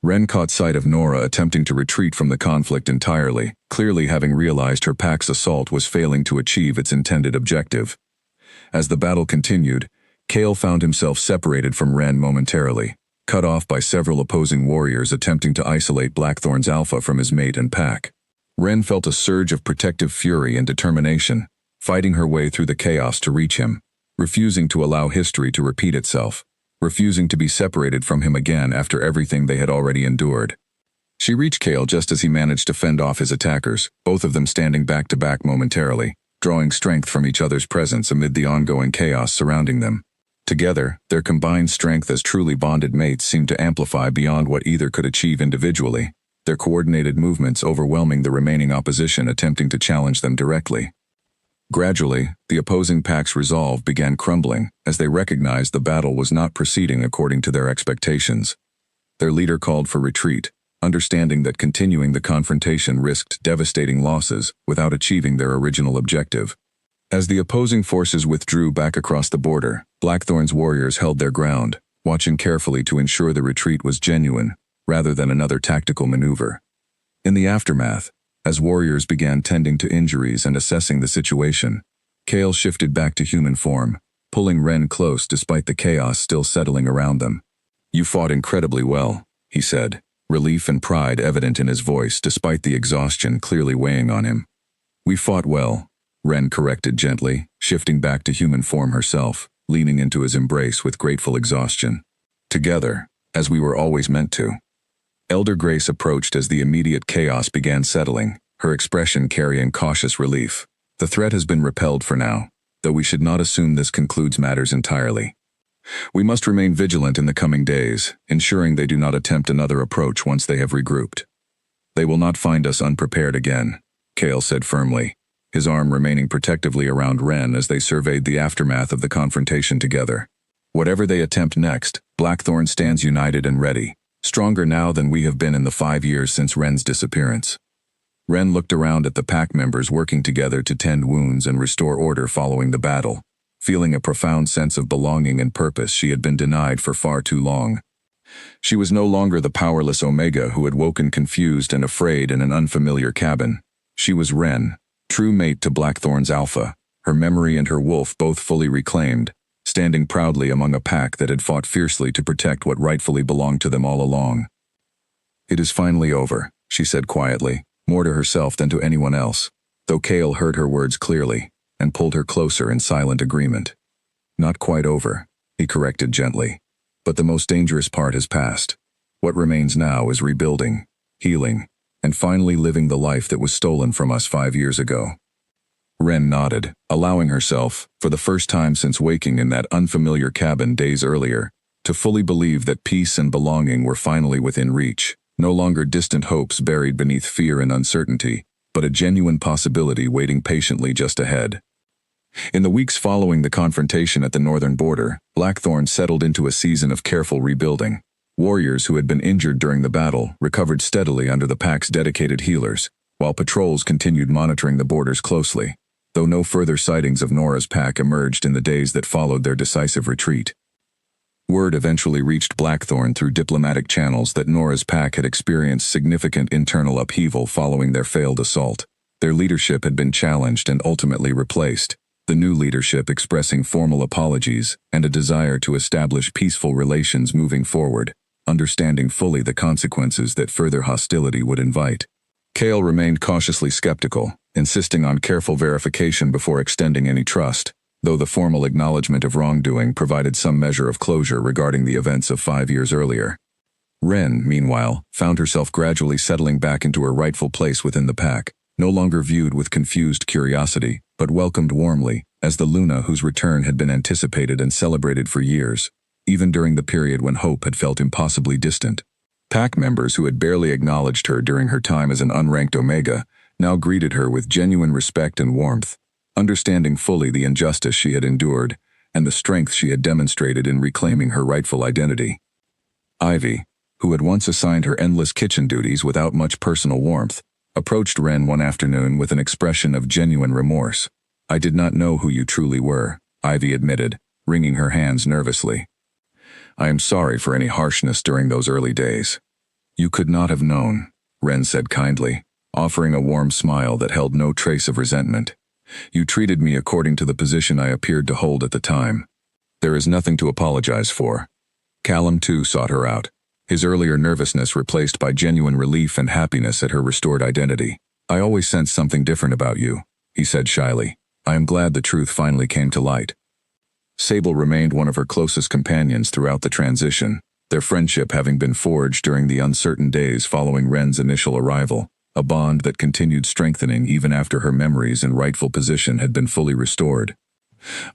Ren caught sight of Nora attempting to retreat from the conflict entirely, clearly having realized her pack's assault was failing to achieve its intended objective. As the battle continued, Kale found himself separated from Ren momentarily, cut off by several opposing warriors attempting to isolate Blackthorn's alpha from his mate and pack. Ren felt a surge of protective fury and determination, fighting her way through the chaos to reach him, refusing to allow history to repeat itself, refusing to be separated from him again after everything they had already endured. She reached Kale just as he managed to fend off his attackers, both of them standing back to back momentarily, drawing strength from each other's presence amid the ongoing chaos surrounding them. Together, their combined strength as truly bonded mates seemed to amplify beyond what either could achieve individually, their coordinated movements overwhelming the remaining opposition attempting to challenge them directly. Gradually, the opposing pack's resolve began crumbling as they recognized the battle was not proceeding according to their expectations. Their leader called for retreat, understanding that continuing the confrontation risked devastating losses without achieving their original objective. As the opposing forces withdrew back across the border, Blackthorn's warriors held their ground, watching carefully to ensure the retreat was genuine, rather than another tactical maneuver. In the aftermath, as warriors began tending to injuries and assessing the situation, Kale shifted back to human form, pulling Ren close despite the chaos still settling around them. "You fought incredibly well," he said, relief and pride evident in his voice despite the exhaustion clearly weighing on him. "We fought well," Ren corrected gently, shifting back to human form herself, leaning into his embrace with grateful exhaustion. "Together, as we were always meant to." Elder Grace approached as the immediate chaos began settling, her expression carrying cautious relief. "The threat has been repelled for now, though we should not assume this concludes matters entirely. We must remain vigilant in the coming days, ensuring they do not attempt another approach once they have regrouped. They will not find us unprepared again," Kale said firmly, his arm remaining protectively around Ren as they surveyed the aftermath of the confrontation together. "Whatever they attempt next, Blackthorn stands united and ready, stronger now than we have been in the 5 years since Ren's disappearance." Ren looked around at the pack members working together to tend wounds and restore order following the battle, feeling a profound sense of belonging and purpose she had been denied for far too long. She was no longer the powerless Omega who had woken confused and afraid in an unfamiliar cabin. She was Ren, true mate to Blackthorn's Alpha, her memory and her wolf both fully reclaimed, standing proudly among a pack that had fought fiercely to protect what rightfully belonged to them all along. "It is finally over," she said quietly, more to herself than to anyone else, though Kale heard her words clearly, and pulled her closer in silent agreement. "Not quite over," he corrected gently, "but the most dangerous part has passed. What remains now is rebuilding, healing, and finally living the life that was stolen from us 5 years ago." Ren nodded, allowing herself, for the first time since waking in that unfamiliar cabin days earlier, to fully believe that peace and belonging were finally within reach, no longer distant hopes buried beneath fear and uncertainty, but a genuine possibility waiting patiently just ahead. In the weeks following the confrontation at the northern border, Blackthorn settled into a season of careful rebuilding. Warriors who had been injured during the battle recovered steadily under the pack's dedicated healers, while patrols continued monitoring the borders closely, though no further sightings of Nora's pack emerged in the days that followed their decisive retreat. Word eventually reached Blackthorn through diplomatic channels that Nora's pack had experienced significant internal upheaval following their failed assault. Their leadership had been challenged and ultimately replaced, the new leadership expressing formal apologies and a desire to establish peaceful relations moving forward, understanding fully the consequences that further hostility would invite. Kale remained cautiously skeptical, insisting on careful verification before extending any trust, though the formal acknowledgement of wrongdoing provided some measure of closure regarding the events of 5 years earlier. Ren, meanwhile, found herself gradually settling back into her rightful place within the pack, no longer viewed with confused curiosity, but welcomed warmly, as the Luna whose return had been anticipated and celebrated for years, even during the period when hope had felt impossibly distant. Pack members who had barely acknowledged her during her time as an unranked Omega now greeted her with genuine respect and warmth, understanding fully the injustice she had endured and the strength she had demonstrated in reclaiming her rightful identity. Ivy, who had once assigned her endless kitchen duties without much personal warmth, approached Ren one afternoon with an expression of genuine remorse. "I did not know who you truly were," Ivy admitted, wringing her hands nervously. "I am sorry for any harshness during those early days." "You could not have known," Ren said kindly, offering a warm smile that held no trace of resentment. "You treated me according to the position I appeared to hold at the time. There is nothing to apologize for." Callum too sought her out, his earlier nervousness replaced by genuine relief and happiness at her restored identity. "I always sensed something different about you," he said shyly. "I am glad the truth finally came to light." Sable remained one of her closest companions throughout the transition, their friendship having been forged during the uncertain days following Ren's initial arrival, a bond that continued strengthening even after her memories and rightful position had been fully restored.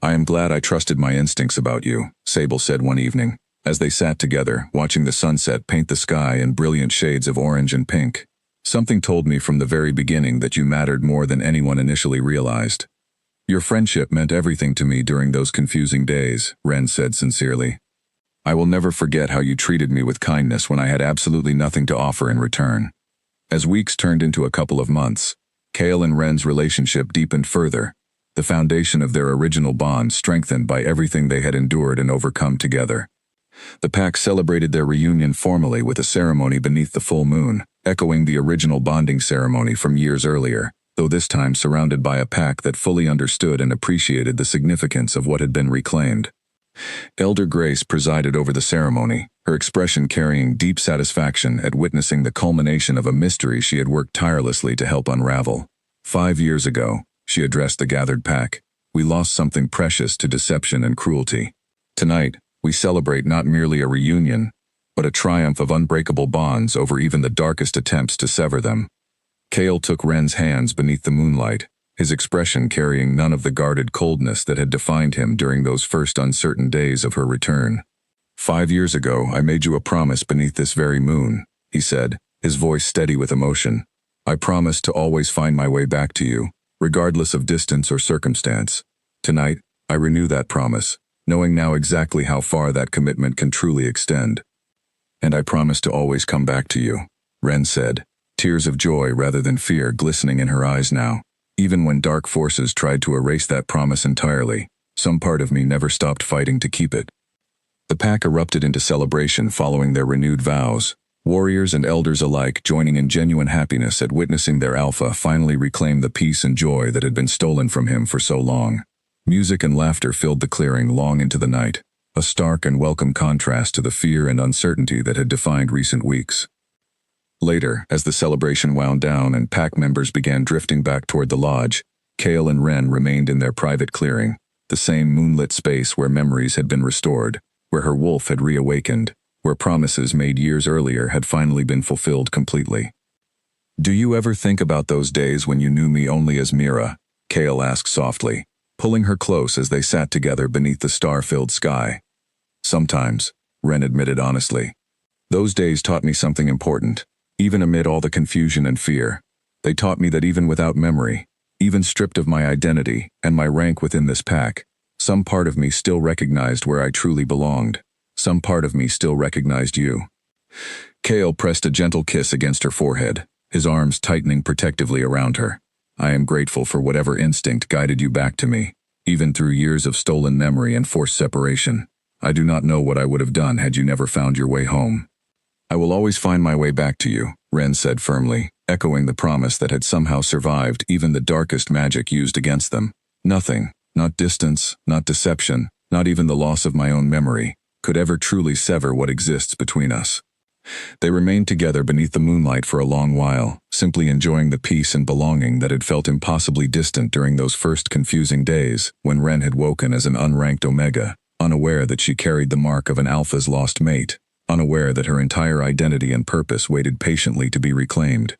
"I am glad I trusted my instincts about you," Sable said one evening, as they sat together, watching the sunset paint the sky in brilliant shades of orange and pink. "Something told me from the very beginning that you mattered more than anyone initially realized." "Your friendship meant everything to me during those confusing days," Ren said sincerely. "I will never forget how you treated me with kindness when I had absolutely nothing to offer in return." As weeks turned into a couple of months, Kale and Ren's relationship deepened further, the foundation of their original bond strengthened by everything they had endured and overcome together. The pack celebrated their reunion formally with a ceremony beneath the full moon, echoing the original bonding ceremony from years earlier, though this time surrounded by a pack that fully understood and appreciated the significance of what had been reclaimed. Elder Grace presided over the ceremony, her expression carrying deep satisfaction at witnessing the culmination of a mystery she had worked tirelessly to help unravel. 5 years ago, she addressed the gathered pack, we lost something precious to deception and cruelty. Tonight, we celebrate not merely a reunion, but a triumph of unbreakable bonds over even the darkest attempts to sever them. Kale took Ren's hands beneath the moonlight, his expression carrying none of the guarded coldness that had defined him during those first uncertain days of her return. 5 years ago, I made you a promise beneath this very moon, he said, his voice steady with emotion. I promised to always find my way back to you, regardless of distance or circumstance. Tonight, I renew that promise, knowing now exactly how far that commitment can truly extend. And I promise to always come back to you, Ren said, tears of joy rather than fear glistening in her eyes now. Even when dark forces tried to erase that promise entirely, some part of me never stopped fighting to keep it. The pack erupted into celebration following their renewed vows, warriors and elders alike joining in genuine happiness at witnessing their alpha finally reclaim the peace and joy that had been stolen from him for so long. Music and laughter filled the clearing long into the night, a stark and welcome contrast to the fear and uncertainty that had defined recent weeks. Later, as the celebration wound down and pack members began drifting back toward the lodge, Kale and Ren remained in their private clearing, the same moonlit space where memories had been restored, where her wolf had reawakened, where promises made years earlier had finally been fulfilled completely. "Do you ever think about those days when you knew me only as Mira?" Kale asked softly, pulling her close as they sat together beneath the star-filled sky. "Sometimes," Ren admitted honestly. "Those days taught me something important. Even amid all the confusion and fear, they taught me that even without memory, even stripped of my identity and my rank within this pack, some part of me still recognized where I truly belonged. Some part of me still recognized you." Kale pressed a gentle kiss against her forehead, his arms tightening protectively around her. "I am grateful for whatever instinct guided you back to me, even through years of stolen memory and forced separation. I do not know what I would have done had you never found your way home." "I will always find my way back to you," Ren said firmly, echoing the promise that had somehow survived even the darkest magic used against them. "Nothing, not distance, not deception, not even the loss of my own memory, could ever truly sever what exists between us." They remained together beneath the moonlight for a long while, simply enjoying the peace and belonging that had felt impossibly distant during those first confusing days when Ren had woken as an unranked Omega, unaware that she carried the mark of an Alpha's lost mate, unaware that her entire identity and purpose waited patiently to be reclaimed.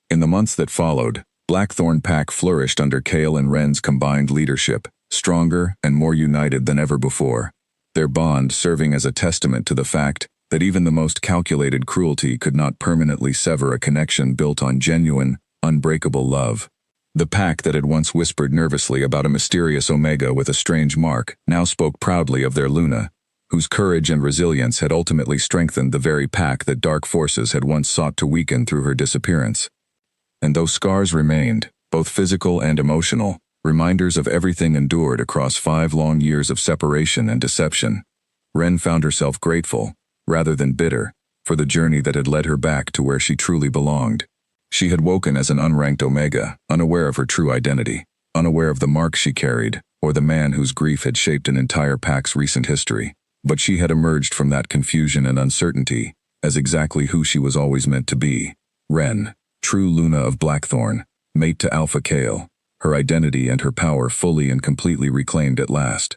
In the months that followed, Blackthorn Pack flourished under Kale and Ren's combined leadership, stronger and more united than ever before, their bond serving as a testament to the fact that even the most calculated cruelty could not permanently sever a connection built on genuine, unbreakable love. The pack that had once whispered nervously about a mysterious Omega with a strange mark now spoke proudly of their Luna, whose courage and resilience had ultimately strengthened the very pack that dark forces had once sought to weaken through her disappearance. And those scars remained, both physical and emotional, reminders of everything endured across 5 long years of separation and deception. Ren found herself grateful, rather than bitter, for the journey that had led her back to where she truly belonged. She had woken as an unranked Omega, unaware of her true identity, unaware of the mark she carried, or the man whose grief had shaped an entire pack's recent history. But she had emerged from that confusion and uncertainty as exactly who she was always meant to be. Ren, true Luna of Blackthorn, mate to Alpha Kale, her identity and her power fully and completely reclaimed at last.